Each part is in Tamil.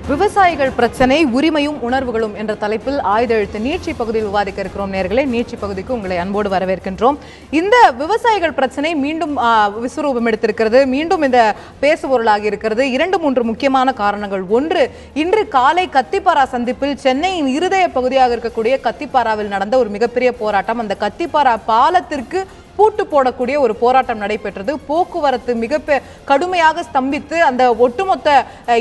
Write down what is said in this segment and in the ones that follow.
விவசாயிகள் பிரச்சனை உரிமையும் உணர்வுகளும் என்ற தலைப்பில் ஆயுதெழுத்து நீட்சி பகுதியில் விவாதிக்க இருக்கிறோம். நேயர்களே, நீட்சி பகுதிக்கு உங்களை அன்போடு வரவேற்கின்றோம். இந்த விவசாயிகள் பிரச்சனை மீண்டும் விஸ்வரூபம் எடுத்திருக்கிறது, மீண்டும் இந்த பேசுபொருளாகி இருக்கிறது. 2-3 முக்கியமான காரணங்கள். ஒன்று, இன்று காலை கத்திப்பாரா சந்திப்பில் சென்னையின் இருதய பகுதியாக இருக்கக்கூடிய கத்திப்பாராவில் நடந்த ஒரு மிகப்பெரிய போராட்டம். அந்த கத்திப்பாரா பாலத்திற்கு பூட்டு போடக்கூடிய ஒரு போராட்டம் நடைபெற்றது. போக்குவரத்து மிக கடுமையாக ஸ்தம்பித்து அந்த ஒட்டுமொத்த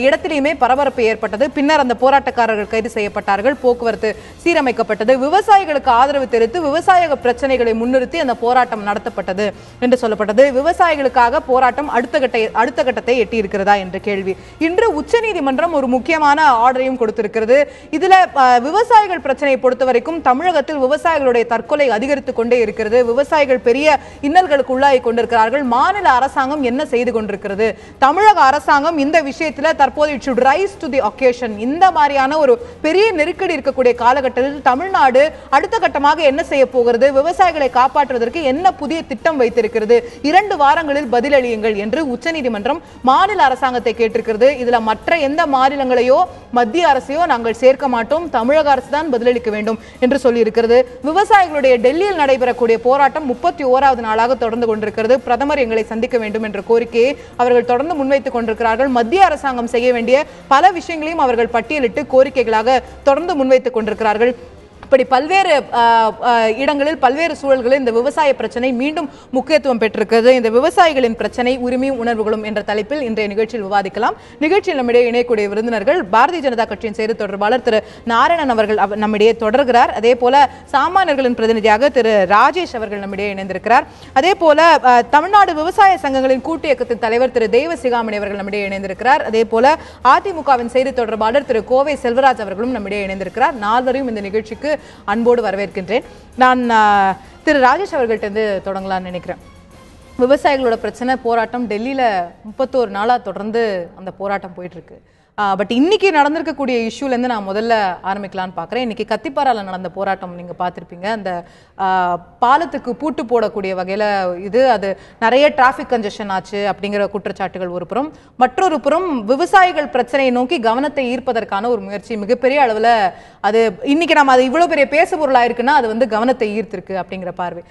இடத்திலேயுமே பரபரப்பு ஏற்பட்டது. பின்னர் அந்த போராட்டக்காரர்கள் கைது செய்யப்பட்டார்கள், போக்குவரத்து சீரமைக்கப்பட்டது. விவசாயிகளுக்கு ஆதரவு தெரிவித்து விவசாய பிரச்சனைகளை முன்னிறுத்தி அந்த போராட்டம் நடத்தப்பட்டது என்று சொல்லப்பட்டது. விவசாயிகளுக்காக போராட்டம் அடுத்த கட்டத்தை எட்டியிருக்கிறதா என்ற கேள்வி. இன்று உச்சநீதிமன்றம் ஒரு முக்கியமான ஆர்டரையும் கொடுத்திருக்கிறது. இதுல விவசாயிகள் பிரச்சனையை பொறுத்த வரைக்கும் தமிழகத்தில் விவசாயிகளுடைய தற்கொலை அதிகரித்துக் கொண்டே இருக்கிறது. விவசாயிகள் பெரிய இன்னல்களுக்கு உள்ளாகி கொண்டிருக்கிறார்கள். மாநில அரசாங்கம் என்ன செய்து கொண்டிருக்கிறது? தமிழக அரசாங்கம் இந்த விஷயத்தில் தற்போது it should rice to the occasion. இந்த மாதிரியான ஒரு பெரிய நெருக்கடி இருக்கக்கூடிய காலகட்டத்தில் தமிழ்நாடு அடுத்த கட்டமாக என்ன செய்ய போகிறது? விவசாயிகளை காப்பாற்றுவதற்கு என்ன புதிய திட்டம் வைத்திருக்கிறது? 2 வாரங்களில் பதிலளியுங்கள் என்று உச்சநீதிமன்றம் மாநில அரசாங்கத்தை கேட்டிருக்கிறது. இதுல மற்ற எந்த மாநிலங்களையோ மத்திய அரசையோ நாங்கள் சேர்க்க மாட்டோம், தமிழக அரசு தான் பதிலளிக்க வேண்டும் என்று சொல்லியிருக்கிறது. விவசாயிகளுடைய டெல்லியில் நடைபெறக்கூடிய போராட்டம் 31வது நாளாக தொடர்ந்து கொண்டிருக்கிறது. பிரதமர் எங்களை சந்திக்க வேண்டும் என்ற கோரிக்கையை அவர்கள் தொடர்ந்து முன்வைத்துக் கொண்டிருக்கிறார்கள். மத்திய அரசாங்கம் செய்ய வேண்டிய பல விஷயங்களையும் அவர்கள் பட்டியலிட்டு கோரிக்கைகளாக தொடர்ந்து முன்வைத்துக் கொண்டிருக்கிறார்கள். இப்படி பல்வேறு இடங்களில் பல்வேறு சூழல்களில் இந்த விவசாய பிரச்சனை மீண்டும் முக்கியத்துவம் பெற்றிருக்கிறது. இந்த விவசாயிகளின் பிரச்சனை உரிமையும் உணர்வுகளும் என்ற தலைப்பில் இன்றைய நிகழ்ச்சியில் விவாதிக்கலாம். நிகழ்ச்சியில் நம்மிடையே இணையக்கூடிய விருந்தினர்கள் பாரதிய ஜனதா கட்சியின் செய்தி தொடர்பாளர் திரு நாராயணன் அவர்கள் நம்மிடையே தொடர்கிறார். அதே போல சாமானியர்களின் பிரதிநிதியாக திரு ராஜேஷ் அவர்கள் நம்மிடையே இணைந்திருக்கிறார். அதே போல தமிழ்நாடு விவசாய சங்கங்களின் கூட்டு இயக்கத்தின் தலைவர் திரு தெய்வசிகாமணி அவர்கள் நம்மிடையே இணைந்திருக்கிறார். அதே போல அதிமுகவின் செய்தி தொடர்பாளர் திரு கோவை செல்வராஜ் அவர்களும் நம்மிடையே இணைந்திருக்கிறார். நால்வரையும் இந்த நிகழ்ச்சிக்கு அன்போடு வரவேற்கின்றேன். நான் திரு ராஜேஷ் அவர்கள்ட்ட தொடங்கலாம்னு நினைக்கிறேன். விவசாயிகளோட பிரச்சனை போராட்டம் டெல்லியில 31 நாளா தொடர்ந்து அந்த போராட்டம் போயிட்டு இருக்கு. பட் இன்னைக்கு நடந்திருக்கக்கூடிய இஷ்யூலேருந்து நான் முதல்ல ஆரம்பிக்கலான்னு பார்க்குறேன். இன்னைக்கு கத்திப்பாரால நடந்த போராட்டம் நீங்க பார்த்துருப்பீங்க. அந்த பாலத்துக்கு பூட்டு போடக்கூடிய வகையில் அது நிறைய டிராஃபிக் கன்ஜெஷன் ஆச்சு அப்படிங்கிற குற்றச்சாட்டுகள் ஒரு புறம். மற்றொரு புறம் விவசாயிகள் பிரச்சனையை நோக்கி கவனத்தை ஈர்ப்பதற்கான ஒரு முயற்சி மிகப்பெரிய அளவில் அது இன்னைக்கு நம்ம அது இவ்வளோ பெரிய பேசுபொருளாக இருக்குன்னா அது கவனத்தை ஈர்த்திருக்கு அப்படிங்கிற பார்வை.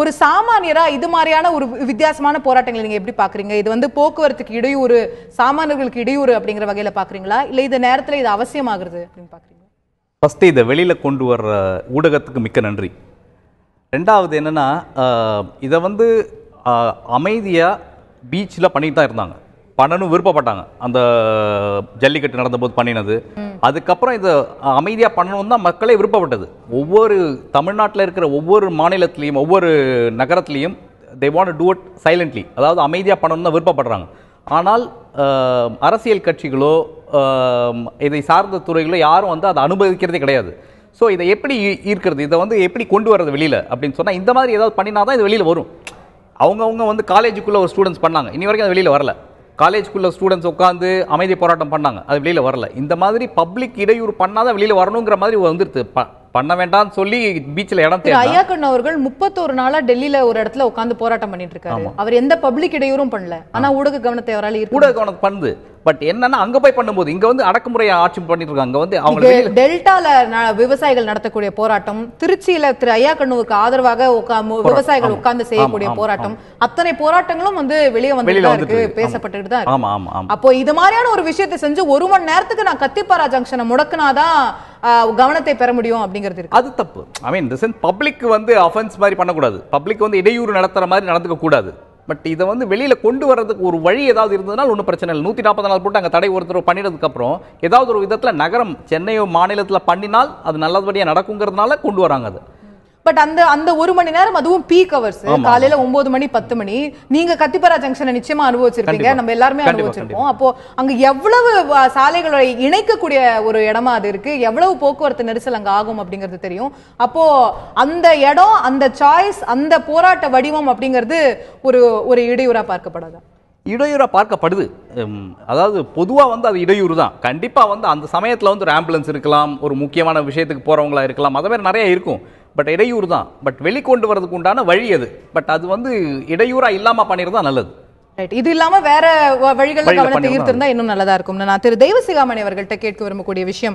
ஒரு சாமானியரா இது மாதிரியான ஒரு வித்தியாசமான போராட்டங்களை நீங்க எப்படி பாக்குறீங்க? இது போக்குவரத்துக்கு இடையூறு, சாமானியர்களுக்கு இடையூறு அப்படிங்கிற வகையில பாக்குறீங்களா, இல்ல இந்த நேரத்துல இது அவசியமாகிறது அப்படின்னு பாக்குறீங்களா? ஃபர்ஸ்ட் இதை வெளியில கொண்டு வர்ற ஊடகத்துக்கு மிக்க நன்றி. ரெண்டாவது என்னன்னா, இதை அமைதியா பீச்சில் பண்ணிட்டு தான் இருந்தாங்க, பண்ணணும் விருப்பப்பட்டாங்க. அந்த ஜல்லிக்கட்டு நடந்தபோது பண்ணினது, அதுக்கப்புறம் இதை அமைதியாக பண்ணணும் தான் மக்களே விருப்பப்பட்டது. ஒவ்வொரு தமிழ்நாட்டில் இருக்கிற ஒவ்வொரு மாநிலத்திலையும் ஒவ்வொரு நகரத்திலையும் they want to do it silently, அதாவது அமைதியாக பண்ணணும் தான் விருப்பப்படுறாங்க. ஆனால் அரசியல் கட்சிகளோ இதை சார்ந்த துறைகளோ யாரும் அதை அனுமதிக்கிறதே கிடையாது. ஸோ இதை எப்படி ஈர்க்கிறது, இதை எப்படி கொண்டு வர்றது வெளியில் அப்படின்னு சொன்னால், இந்த மாதிரி ஏதாவது பண்ணினா தான் இது வெளியில் வரும். அவங்கவுங்க காலேஜுக்குள்ளே ஒரு ஸ்டூடெண்ட்ஸ் பண்ணாங்க, இனி வரைக்கும் அது வெளியில் வரல. காலேஜுக்குள்ள ஸ்டூடெண்ட்ஸ் உட்காந்து அமைதி போராட்டம் பண்ணாங்க, அது வெளியில் வரல. இந்த மாதிரி பப்ளிக் இடையூறு பண்ணாதான் வெளியில் வரணுங்கிற மாதிரி வந்துருது. பண்ண வேண்டாம்னு சொல்லி பீச்சில் இடம் தேவை. ஐயாக்கண்ணு அவர்கள் 31 நாளா டெல்லியில ஒரு இடத்துல உட்காந்து போராட்டம் பண்ணிட்டு இருக்காரு. அவர் எந்த பப்ளிக் இடையூறும் பண்ணல, ஆனா ஊடக கவனத்தை அவரால் ஊடக கவனம் பண்ணுது. பட் என்னன்னா, அங்க போய் பண்ணும்போது இங்க அடக்குமுறையை ஆட்சி பண்ணிட்டு இருக்காங்க. அவங்க டெல்டால விவசாயிகள் நடத்தக்கூடிய போராட்டம், திருச்சியில திரு ஐயாக்கண்ணுவுக்கு ஆதரவாக விவசாயிகள் உட்கார்ந்து செய்யக்கூடிய போராட்டம், அத்தனை போராட்டங்களும் வெளியே வந்து பேசப்பட்டு தான் இருக்கு. அப்போ இது மாதிரியான ஒரு விஷயத்தை செஞ்சு 1 மணி நேரத்துக்கு நான் கத்திப்பாரா ஜங்ஷனை முடக்குனாதான் கவனத்தை பெற முடியும் அப்படிங்கிறது இருக்கு. அது தப்பு. ஐ மீன் பப்ளிக் அஃபென்ஸ் மாதிரி பண்ணக்கூடாது, பப்ளிக் இடையூறு நடத்துற மாதிரி நடந்துக்க கூடாது. பட் இதை வெளியில கொண்டு வர்றதுக்கு ஒரு வழி ஏதாவது இருந்ததுனால ஒன்றும் பிரச்சனை இல்லை. 140 நாள் போட்டு அங்கே தடை ஒருத்தர் பண்ணினதுக்கு அப்புறம் ஏதாவது ஒரு விதத்தில் நகரம் சென்னையோ மாநிலத்தில் பண்ணினால் அது நல்லபடியாக நடக்குங்கிறதுனால கொண்டு வராங்க. அது பட் அந்த 1 மணி நேரம் அதுவும் பீக் ஹவர்ஸ், காலையில 9 மணி 10 மணி. நீங்க கத்திப்பாரா ஜங்ஷனை நிச்சயமா அனுபவிச்சிருப்பீங்க, நம்ம எல்லாருமே அனுபவிச்சிருப்போம். அப்போ அங்க எவ்வளவு சாலைகளை இணைக்கக்கூடிய ஒரு இடமா அது இருக்கு, எவ்வளவு போக்குவரத்து நெரிசல் அங்க ஆகும் அப்படிங்கிறது தெரியும். அப்போ அந்த இடம், அந்த சாய்ஸ், அந்த போராட்ட வடிவம் அப்படிங்கிறது ஒரு இடையூறா பார்க்கப்படாதா? இடையூறா பார்க்கப்படுது. அதாவது பொதுவாக அது இடையூறு தான். கண்டிப்பாக அந்த சமயத்தில் ஒரு ஆம்புலன்ஸ் இருக்கலாம், ஒரு முக்கியமான விஷயத்துக்கு போகிறவங்களா இருக்கலாம், அது மாதிரி நிறைய இருக்கும். பட் இடையூறு தான். பட் வெளிக்கொண்டு வரதுக்கு உண்டான வழி அது. பட் அது இடையூறா இல்லாமல் பண்ணிடுறது தான் நல்லது. இது இல்லாம வேற வழிகளில் கவனத்தை ஈர்த்திருந்தா இன்னும் நல்லதா இருக்கும். நான் திரு தெய்வசிகாமணி அவர்கள்ட்ட கேட்க விரும்பக்கூடிய விஷயம்,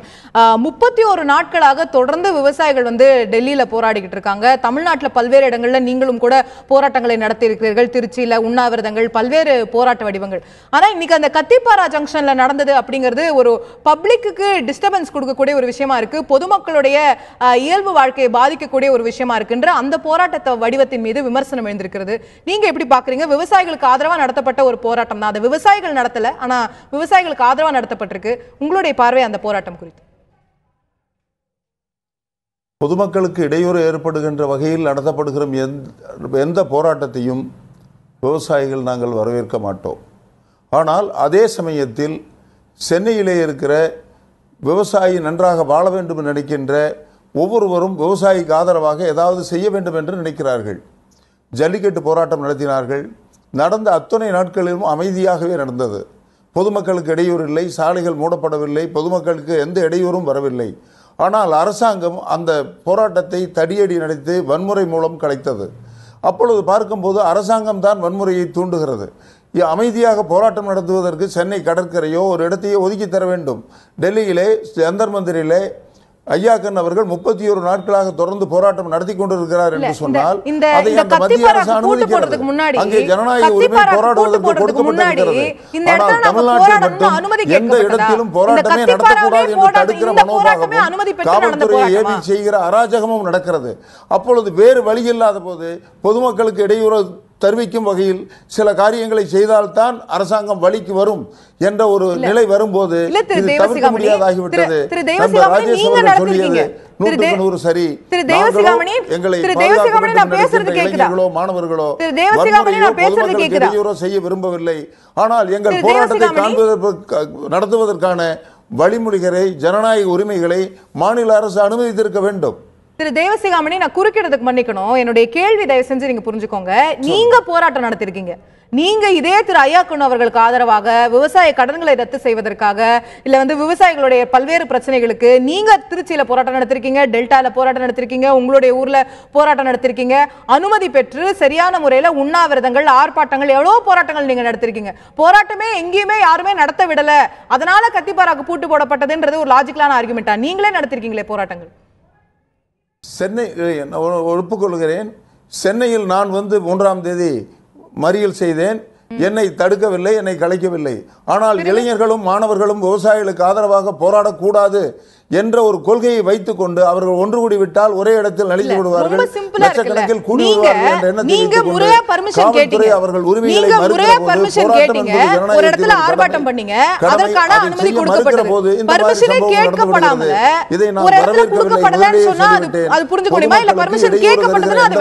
31 நாட்களாக தொடர்ந்து விவசாயிகள் டெல்லியில போராடிக்கிட்டு இருக்காங்க. தமிழ்நாட்டில் பல்வேறு இடங்கள்ல நீங்களும் கூட போராட்டங்களை நடத்தி இருக்கிறீர்கள், திருச்சியில உண்ணாவிரதங்கள், பல்வேறு போராட்ட வடிவங்கள். ஆனா இன்னைக்கு அந்த கத்திப்பாரா ஜங்ஷன்ல நடந்தது அப்படிங்கிறது ஒரு பப்ளிக்கு டிஸ்டர்பன்ஸ் கொடுக்கக்கூடிய ஒரு விஷயமா இருக்கு, பொதுமக்களுடைய இயல்பு வாழ்க்கையை பாதிக்கக்கூடிய ஒரு விஷயமா இருக்குன்ற அந்த போராட்டத்தை வடிவத்தின் மீது விமர்சனம் எழுந்திருக்கிறது. நீங்க எப்படி பாக்குறீங்க? விவசாயிகளுக்கு ஆதரவா நடத்தப்பட்ட ஒரு போராட்டம் தான், அது விவசாயிகள் நடத்தல, ஆனா விவசாயிகளுக்கு ஆதரவா நடத்தப்பட்டிருக்கு. உங்களுடைய பார்வை அந்த போராட்டம் குறித்து? பொதுமக்களுக்கு இடையூறு ஏற்படுகின்ற வகையில் நடத்தப்படுகிற எந்த போராட்டத்தையும் விவசாயிகள் நாங்கள் வரவேற்க மாட்டோம். ஆனால் அதே சமயத்தில் சென்னையிலே இருக்கிற விவசாயி நன்றாக வாழ வேண்டும் என்று நினைக்கின்ற ஒவ்வொருவரும் விவசாயிக்கு ஆதரவாக ஏதாவது செய்ய வேண்டும் என்று நினைக்கிறார்கள். ஜல்லிக்கட்டு போராட்டம் நடத்தினார்கள். நடந்த அத்தனை நாட்களிலும் அமைதியாகவே நடந்தது. பொதுமக்களுக்கு இடையூறு இல்லை, சாலைகள் மூடப்படவில்லை, பொதுமக்களுக்கு எந்த இடையூறும் வரவில்லை. ஆனால் அரசாங்கம் அந்த போராட்டத்தை தடியடி நடத்தி வன்முறை மூலம் கலைத்தது. அப்பொழுது பார்க்கும்போது அரசாங்கம் தான் வன்முறையை தூண்டுகிறது. அமைதியாக போராட்டம் நடத்துவதற்கு சென்னை கடற்கரையோ ஒரு இடத்தையோ ஒதுக்கி தர வேண்டும். டெல்லியிலே ஜந்தர் மந்திரிலே ஐயாக்கன் அவர்கள் 31 நாட்களாக தொடர்ந்து போராட்டம் நடத்தி கொண்டிருக்கிறார் என்று சொன்னால் அதை அந்த மத்திய அரசு அனுமதிக்கிறது. அங்கே ஜனநாயக உரிமை போராடுவதற்கு கொடுக்கப்பட்டிருக்கிறது. ஆனால் தமிழ்நாட்டில் மட்டும் எந்த இடத்திலும் போராட்டமே நடத்தக்கூடாது என்று தடுக்கிற மனோபாவமும் காவல்துறையை ஏவி செய்கிற அராஜகமும் நடக்கிறது. அப்பொழுது வேறு வழி இல்லாத போது பொதுமக்களுக்கு இடையூறு தெரிவிக்கும் வகையில் சில காரியங்களை செய்தால்தான் அரசாங்கம் வழிக்கு வரும் என்ற ஒரு நிலை வரும்போது இது தவிர்க்க முடியாதாகிவிட்டது. நம்ம ராஜேஷ் அவர்கள் சொல்லியது 100% சரி. எங்களை இளைஞர்களோ மாணவர்களோ இடையூறோ செய்ய விரும்பவில்லை. ஆனால் எங்கள் போராட்டத்தை நடத்துவதற்கான வழிமொழிகளை, ஜனநாயக உரிமைகளை மாநில அரசு அனுமதித்திருக்க வேண்டும். திரு தேவசிகாமணி, நான் குறுக்கிடத்துக்கு மன்னிக்கணும், என்னுடைய கேள்வி தயவு செஞ்சு நீங்க புரிஞ்சுக்கோங்க. நீங்க போராட்டம் நடத்திருக்கீங்க, நீங்க இதே திரு ஐயாக்குன் அவர்களுக்கு ஆதரவாக விவசாய கடன்களை ரத்து செய்வதற்காக இல்ல விவசாயிகளுடைய பல்வேறு பிரச்சனைகளுக்கு நீங்க திருச்சியில போராட்டம் நடத்திருக்கீங்க, டெல்டால போராட்டம் நடத்திருக்கீங்க, உங்களுடைய ஊர்ல போராட்டம் நடத்திருக்கீங்க, அனுமதி பெற்று சரியான முறையில உண்ணாவிரதங்கள், ஆர்ப்பாட்டங்கள், எவ்வளவு போராட்டங்கள் நீங்க நடத்திருக்கீங்க. போராட்டமே எங்கேயுமே யாருமே நடத்த விடல, அதனால கத்திப்பாராக்கு பூட்டு போடப்பட்டதுன்றது ஒரு லாஜிக்கலான ஆர்குமெண்டா? நீங்களே நடத்திருக்கீங்களே போராட்டங்கள். சென்னை ஒப்புக்கொள்கிறேன். சென்னையில் நான் 3ஆம் தேதி மறியல் செய்தேன். என்னை தடுக்கவில்லை, என்னை கலைக்கவில்லை. ஆனால் இளைஞர்களும் மாணவர்களும் விவசாயிகளுக்கு ஆதரவாக போராடக்கூடாது என்ற ஒரு கொள்கையை வைத்துக் கொண்டு அவர்கள் ஒன்று கூடி விட்டால் ஒரே இடத்தில் நலிந்து விடுவார்கள், லட்சக்கணக்கில் கூடி வருவார்கள் என்ற எண்ணத்தை அவர்கள் உரிமைகளை மறுக்கிற போது இந்த மாதிரி சம்பவம் நடந்து இதை நான்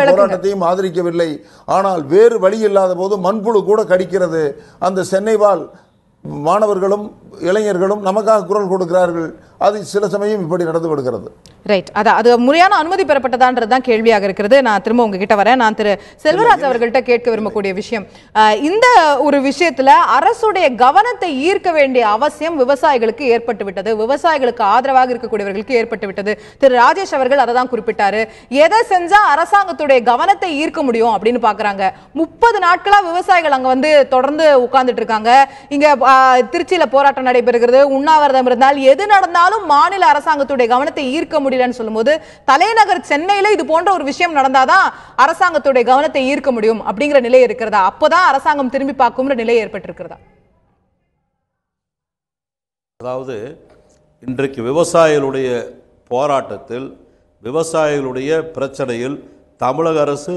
போராட்டத்தையும் ஆதரிக்கவில்லை. ஆனால் வேறு வழி இல்லாத போது மண்புழு கூட கடிக்கிறது. அந்த சென்னை வாழ் மாணவர்களும் இளைஞர்களும் நமக்காக குரல் கொடுக்கிறார்கள். அது சில சமயம் இப்படி நடந்து விடுகிறது. ரைட், அது முறையான அனுமதி பெறப்பட்டதான்றதுதான் கேள்வியாக இருக்கிறது. நான் திரும்ப உங்ககிட்ட வரேன். நான் திரு செல்வராஜ் அவர்கள்ட்ட கேட்க விரும்பக்கூடிய விஷயம், இந்த ஒரு விஷயத்துல அரசுடைய கவனத்தை ஈர்க்க வேண்டிய அவசியம் விவசாயிகளுக்கு ஏற்பட்டு விட்டது, விவசாயிகளுக்கு ஆதரவாக இருக்கக்கூடியவர்களுக்கு ஏற்பட்டு விட்டது. திரு ராஜேஷ் அவர்கள் அதை தான் குறிப்பிட்டாரு. எதை செஞ்சா அரசாங்கத்துடைய கவனத்தை ஈர்க்க முடியும் அப்படின்னு பாக்குறாங்க. 30 நாட்களா விவசாயிகள் அங்க தொடர்ந்து உட்கார்ந்துட்டு இருக்காங்க. இங்க திருச்சியில போராட்டம் நடைபெறுகிறது, உண்ணாவிரதம் இருந்தால் எது நடந்தாலும் மாநில அரசாங்கத்துடைய கவனத்தை ஈர்க்க முடியலன்னு சொல்லும்போது தலைநகர் சென்னையில இது போன்ற ஒரு விஷயம் நடந்தாதான் அரசாங்கத்துடைய கவனத்தை ஈர்க்க முடியும் அப்படிங்கிற நிலை இருக்கிறதா? அப்பதான் அரசாங்கம் திரும்பி பார்க்கும்ன்ற நிலை ஏற்பட்டிருக்கிறதா? அதாவது இன்றைக்கு விவசாயிகளுடைய போராட்டத்தில், விவசாயிகளுடைய பிரச்சனையில் தமிழக அரசு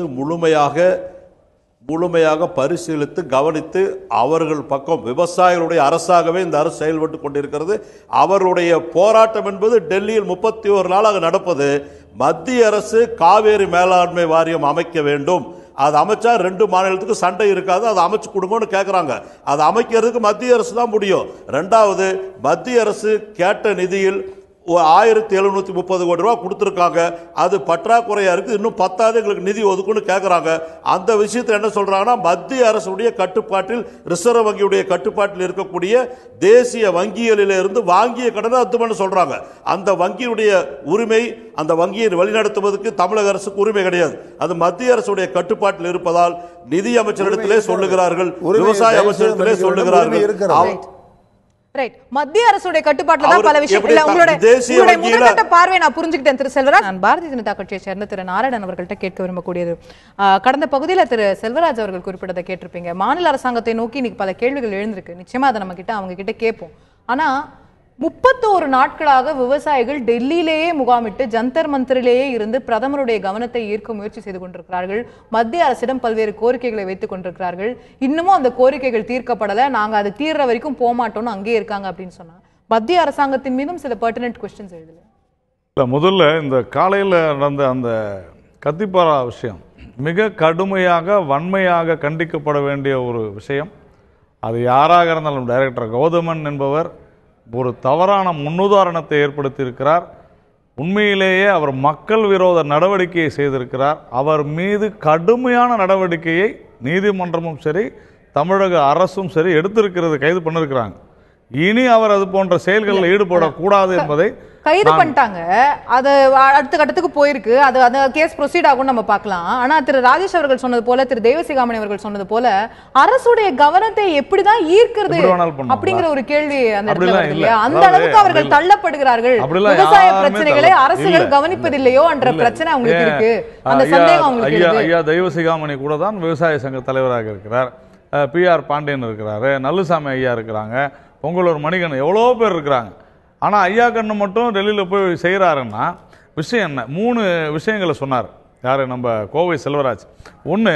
முழுமையாக பரிசீலித்து கவனித்து அவர்கள் பக்கம் விவசாயிகளுடைய அரசாகவே இந்த அரசு செயல்பட்டு கொண்டிருக்கிறது. அவருடைய போராட்டம் என்பது டெல்லியில் 31 நாளாக நடப்பது. மத்திய அரசு காவேரி மேலாண்மை வாரியம் அமைக்க வேண்டும், அது அமைச்சா 2 மாநிலத்துக்கு சண்டை இருக்காது, அதை அமைச்சு கொடுங்கன்னு கேட்குறாங்க. அதை அமைக்கிறதுக்கு மத்திய அரசு தான் முடியும். 2வது, மத்திய அரசு கேட்ட நிதியில் 1730 கோடி ரூபா கொடுத்துருக்காங்க. அது பற்றாக்குறையா இருக்கு, இன்னும் 10 எங்களுக்கு நிதி ஒதுக்குன்னு கேட்குறாங்க. அந்த விஷயத்தில் என்ன சொல்றாங்கன்னா, மத்திய அரசுடைய கட்டுப்பாட்டில், ரிசர்வ் வங்கியுடைய கட்டுப்பாட்டில் இருக்கக்கூடிய தேசிய வங்கிகளில் இருந்து வாங்கிய கடனை ரத்து பண்ண சொல்றாங்க. அந்த வங்கியுடைய உரிமை, அந்த வங்கியை வழிநடத்துவதற்கு தமிழக அரசுக்கு உரிமை கிடையாது. அது மத்திய அரசுடைய கட்டுப்பாட்டில் இருப்பதால் நிதி அமைச்சரிடத்திலே சொல்லுகிறார்கள், விவசாய அமைச்சரிடத்திலே சொல்லுகிறார்கள். ரைட், மத்திய அரசுடைய கட்டுப்பாட்டுல தான் பல விஷயங்கள். உங்களுடைய முதற்கட்ட பார்வை நான் புரிஞ்சுக்கிட்டேன் திரு செல்வராஜ். நான் பாரதிய ஜனதா கட்சியை சேர்ந்த திரு நாராயணன் அவர்கள்ட்ட கேட்க விரும்பக்கூடியது, கடந்த பகுதியில் திரு செல்வராஜ் அவர்கள் குறிப்பிட்டதை கேட்டிருப்பீங்க. மாநில அரசாங்கத்தை நோக்கி இன்னைக்கு பல கேள்விகள் எழுந்திருக்கு. நிச்சயமா அதை நம்ம கிட்ட அவங்க கிட்ட கேட்போம். ஆனா 31 நாட்களாக விவசாயிகள் டெல்லியிலேயே முகாமிட்டு ஜந்தர் மந்தரிலேயே இருந்து பிரதமருடைய கவனத்தை ஈர்க்க முயற்சி செய்து கொண்டிருக்கிறார்கள். மத்திய அரசிடம் பல்வேறு கோரிக்கைகளை வைத்துக் கொண்டிருக்கிறார்கள். இன்னமும் அந்த கோரிக்கைகள் தீர்க்கப்படலை, நாங்க அது தீர்ற வரைக்கும் போமாட்டோம்னு அங்கே இருக்காங்க அப்படின்னு சொன்னா மத்திய அரசாங்கத்தின் மீதும் சில பெர்டினன்ட் क्वेश्चंस எழுதல. முதல்ல இந்த காலையில் நடந்த அந்த கத்திப்பாரா விஷயம் மிக கடுமையாக வன்மையாக கண்டிக்கப்பட வேண்டிய ஒரு விஷயம். அது யாராக இருந்தாலும், டைரக்டர் கௌதமன் என்பவர் ஒரு தவறான முன்னுதாரணத்தை ஏற்படுத்தி இருக்கிறார். உண்மையிலேயே அவர் மக்கள் விரோத நடவடிக்கையை செய்திருக்கிறார். அவர் மீது கடுமையான நடவடிக்கையை நீதிமன்றமும் சரி தமிழக அரசும் சரி எடுத்திருக்கிறது, கைது பண்ணிருக்கிறாங்க. இனி அவர் அது போன்ற செயல்களில் ஈடுபடக்கூடாது என்பதை கைது பண்ணிட்டாங்க. அது அடுத்த கட்டத்துக்கு போயிருக்கு. அது அந்த கேஸ் ப்ரொசீட் ஆகும் நம்ம பார்க்கலாம். ஆனா திரு ராஜேஷ் அவர்கள் சொன்னது போல, திரு தேவசிகாமணி அவர்கள் சொன்னது போல, அரசுடைய கவனத்தை எப்படிதான் ஈர்க்கிறது அப்படிங்கிற ஒரு கேள்வி அந்த இடத்துல வருது இல்லையா? அந்த அளவுக்கு அவர்கள் தள்ளப்படுகிறார்கள். விவசாய பிரச்சனைகளை அரசுகள் கவனிப்பதில்லையோ என்ற பிரச்சனை அவங்களுக்கு இருக்கு. அந்த சந்தேகம் அவங்களுக்கு இருக்கு. ஐயா தேவசிகாமணி கூட தான் விவசாய சங்க தலைவராக இருக்கிறார். PR பாண்டியன் இருக்கிறாரு, நல்லுசாமி ஐயா இருக்கிறாங்க, பொங்கலூர் மணிகண்டன், எவ்வளோ பேர் இருக்கிறாங்க. ஆனால் ஐயா கண்ணு மட்டும் டெல்லியில் போய் செய்கிறாருன்னா விஷயம் என்ன? 3 விஷயங்களை சொன்னார் யார்? நம்ம கோவை செல்வராஜ். ஒன்று,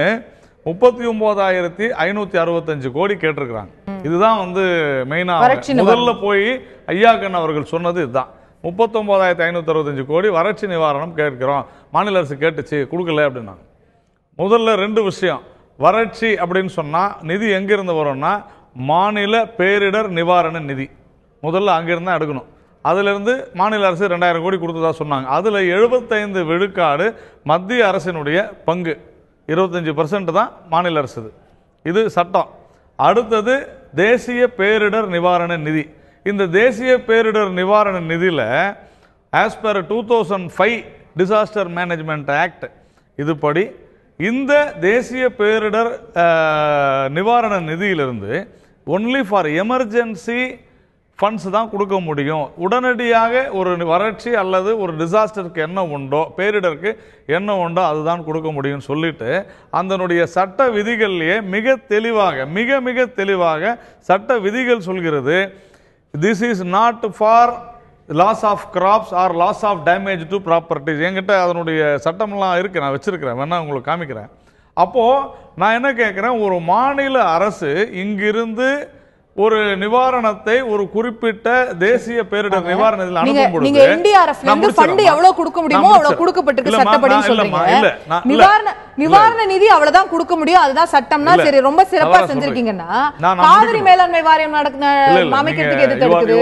39,565 கோடி கேட்டிருக்கிறாங்க. இதுதான் மெயினாக முதல்ல போய் ஐயா கண்ணு அவர்கள் சொன்னது இதுதான். 39,565 கோடி வறட்சி நிவாரணம் கேட்கிறோம், மாநில அரசு கேட்டுச்சு கொடுக்கல அப்படின்னாங்க. முதல்ல 2 விஷயம். வறட்சி அப்படின்னு சொன்னால் நிதி எங்கிருந்து வரும்னா மாநில பேரிடர் நிவாரண நிதி, முதல்ல அங்கிருந்து தான் எடுக்கணும். அதிலிருந்து மாநில அரசு 2000 கோடி கொடுத்ததா சொன்னாங்க. அதில் 75 விழுக்காடு மத்திய அரசினுடைய பங்கு, 25% தான் மாநில அரசு. இது சட்டம். அடுத்தது தேசிய பேரிடர் நிவாரண நிதி. இந்த தேசிய பேரிடர் நிவாரண நிதியில் as per 2005 disaster management act இதுபடி இந்த தேசிய பேரிடர் நிவாரண நிதியிலிருந்து ஒன்லி ஃபார் எமர்ஜென்சி ஃபண்ட்ஸ் தான் கொடுக்க முடியும். உடனடியாக ஒரு வறட்சி அல்லது ஒரு டிசாஸ்டருக்கு என்ன உண்டோ, பேரிடருக்கு என்ன உண்டோ அதுதான் கொடுக்க முடியும்னு சொல்லிட்டு அதனுடைய சட்ட விதிகள்லேயே மிக தெளிவாக மிக தெளிவாக சட்ட விதிகள் சொல்கிறது, this is not for loss of crops or loss of damage to properties. என்கிட்ட அதனுடைய சட்டமெல்லாம் இருக்குது, நான் வச்சிருக்கிறேன், வேணா உங்களுக்கு காமிக்கிறேன். அப்போது நான் என்ன கேட்குறேன், ஒரு மாநில அரசு இங்கிருந்து ஒரு நிவாரணத்தை ஒரு குறிப்பிட்ட தேசிய பேரிடர் நிவாரணத்தில் அனுப்பும்போது நீங்க என்டிஆர்எஃப்ல இருந்து ஃபண்ட் எவ்வளவு கொடுக்க முடியுமோ அவ்வளவு கொடுக்கப்பட்டிருக்கு சட்டப்படி சொல்றீங்க. நிவாரண நிதி அவ்வளவுதான் கொடுக்க முடியும், அதுதான் சட்டம்னா சரி, ரொம்ப சிறப்பா செஞ்சிருக்கீங்கன்னா காவிரி மேலாண்மை வாரியம் அமைக்கிறதுக்கு எது தடுக்குது?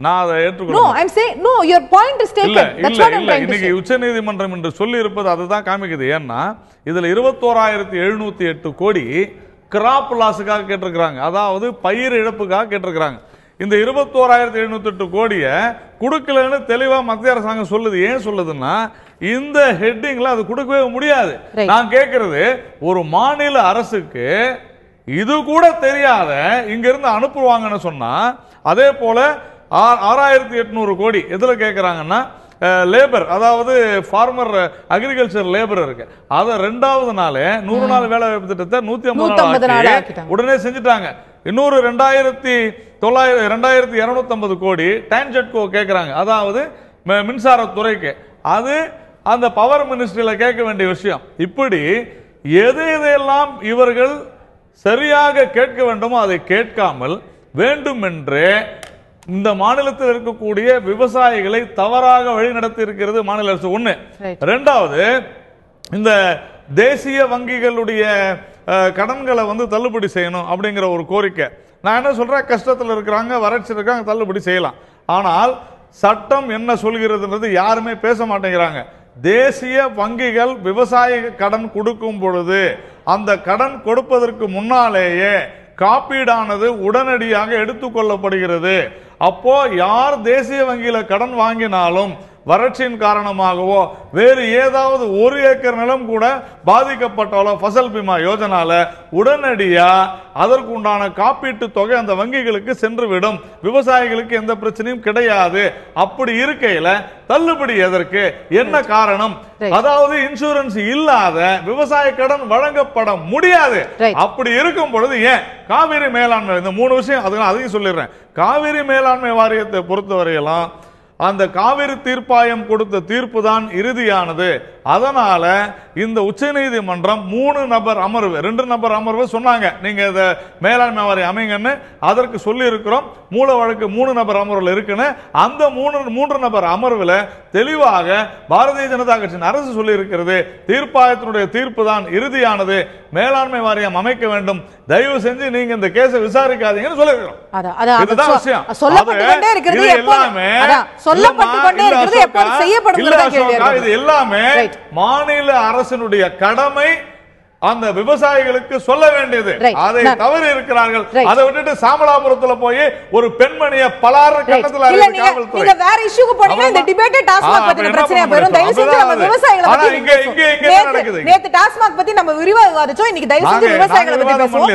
நான் அதை இன்னைக்கு உச்ச நீதிமன்றம் என்று சொல்லி இருப்பது அதுதான் காமிக்குது. ஏன்னா இதுல 21,708 கோடி கிராப் லாஸுக்காக கேட்டிருக்கிறாங்க, அதாவது பயிர் இழப்புக்காக கேட்டிருக்கிறாங்க. இந்த 21,708 கோடியை கொடுக்கலன்னு தெளிவா மத்திய அரசாங்கம் சொல்லுது. ஏன் சொல்லுதுன்னா இந்த ஹெட்டிங்ல அது கொடுக்கவே முடியாது. நான் கேட்கறது, ஒரு மாநில அரசுக்கு இது கூட தெரியாத இங்க இருந்து அனுப்புவாங்கன்னு சொன்னா, அதே போல 6,800 கோடி எதுல கேட்கறாங்கன்னா லேபர், அதாவது ஃபார்மர் அக்ரிகல்ச்சர் லேபர் இருக்கு, அதை 2வது நாளே 100 நாள் வேலை வாய்ப்பு திட்டத்தை 150 நாள் உடனே செஞ்சுட்டாங்க. இன்னொரு 2,250 கோடி டான்ஜெட்கோ கேட்கறாங்க, அதாவது மின்சாரத்துறைக்கு. அது அந்த பவர் மினிஸ்ட்ரியில கேட்க வேண்டிய விஷயம். இப்படி எதையெல்லாம் இவர்கள் சரியாக கேட்க வேண்டுமோ அதை கேட்காமல் வேண்டுமென்றே இந்த மாநிலத்தில் இருக்கக்கூடிய விவசாயிகளை தவறாக வழிநடத்தி இருக்கிறது மாநில அரசு. ஒண்ணு. 2வது, இந்த தேசிய வங்கிகளுடைய கடன்களை தள்ளுபடி செய்யணும் அப்படிங்கிற ஒரு கோரிக்கை. நான் என்ன சொல்றேன், கஷ்டத்தில் இருக்கிறாங்க, வறட்சி இருக்காங்க, தள்ளுபடி செய்யலாம். ஆனால் சட்டம் என்ன சொல்கிறதுன்றது யாருமே பேச மாட்டேங்கிறாங்க. தேசிய வங்கிகள் விவசாய கடன் கொடுக்கும் பொழுது அந்த கடன் கொடுப்பதற்கு முன்னாலேயே காப்பீடானது உடனடியாக எடுத்துக்கொள்ளப்படுகிறது. அப்போ யார் தேசிய வங்கியில கடன் வாங்கினாலும் வறட்சியின் காரணமாகவோ வேறு ஏதாவது 1 ஏக்கர் நிலம் கூட பாதிக்கப்பட்டாலோ ஃபசல் பீமா யோஜனால உடனடியா அதற்கு உண்டான காப்பீட்டு தொகை அந்த வங்கிகளுக்கு சென்றுவிடும். விவசாயிகளுக்கு எந்த பிரச்சனையும் கிடையாது. அப்படி இருக்கையில தள்ளுபடி எதற்கு? என்ன காரணம்? அதாவது இன்சூரன்ஸ் இல்லாத விவசாய கடன் வழங்கப்பட முடியாது. அப்படி இருக்கும் பொழுது ஏன் காவிரி மேலாண்மை, இந்த 3 விஷயம் அதையும் சொல்லிடுறேன். காவிரி மேலாண்மை வாரியத்தை பொறுத்தவரையெல்லாம் அந்த காவிரி தீர்ப்பாயம் கொடுத்த தீர்ப்பு தான் இறுதியானது. அதனால இந்த உச்சநீதிமன்றம் 3 நபர் அமர்வு 2 நபர் அமர்வு சொன்னாங்க, நீங்க இத மேலாண்மை வாரியம் அமைங்கன்னு. அதற்கு சொல்லி இருக்கிறோம். மூல வழக்கு 3 நபர் அமர்வுல இருக்குன்னு. அந்த 3 நபர் அமர்வுல தெளிவாக பாரதிய ஜனதா கட்சியின் அரசு சொல்லி இருக்கிறது, தீர்ப்பாயத்தினுடைய தீர்ப்பு தான் இறுதியானது, மேலாண்மை வாரியம் அமைக்க வேண்டும், தயவு செஞ்சு நீங்க இந்த கேஸை விசாரிக்காதீங்கன்னு சொல்லிருக்கிறோம். இதுதான் விஷயம். இது எல்லாமே மாநில அரசினுடைய கடமை, அந்த விவசாயிகளுக்கு சொல்ல வேண்டியது. அதை தவறி இருக்கிறார்கள். அதை விட்டுட்டு சாமலாபுரத்துல போய் ஒரு பெண்மணியை பலார கட்டத்துல நீங்க வேற இஷ்யூக்கு போனீங்க. இந்த டிபேட் டாஸ்மாக் பத்தி பிரச்சனை வரும். தயவு செஞ்சு நம்ம விவசாயிகளை பத்தி இங்க நடக்குது. நேத்து டாஸ்மாக் பத்தி நம்ம விரிவா விவாதிச்சோம். இன்னைக்கு தயவு செஞ்சு விவசாயிகளை பத்தி பேசுவோம்.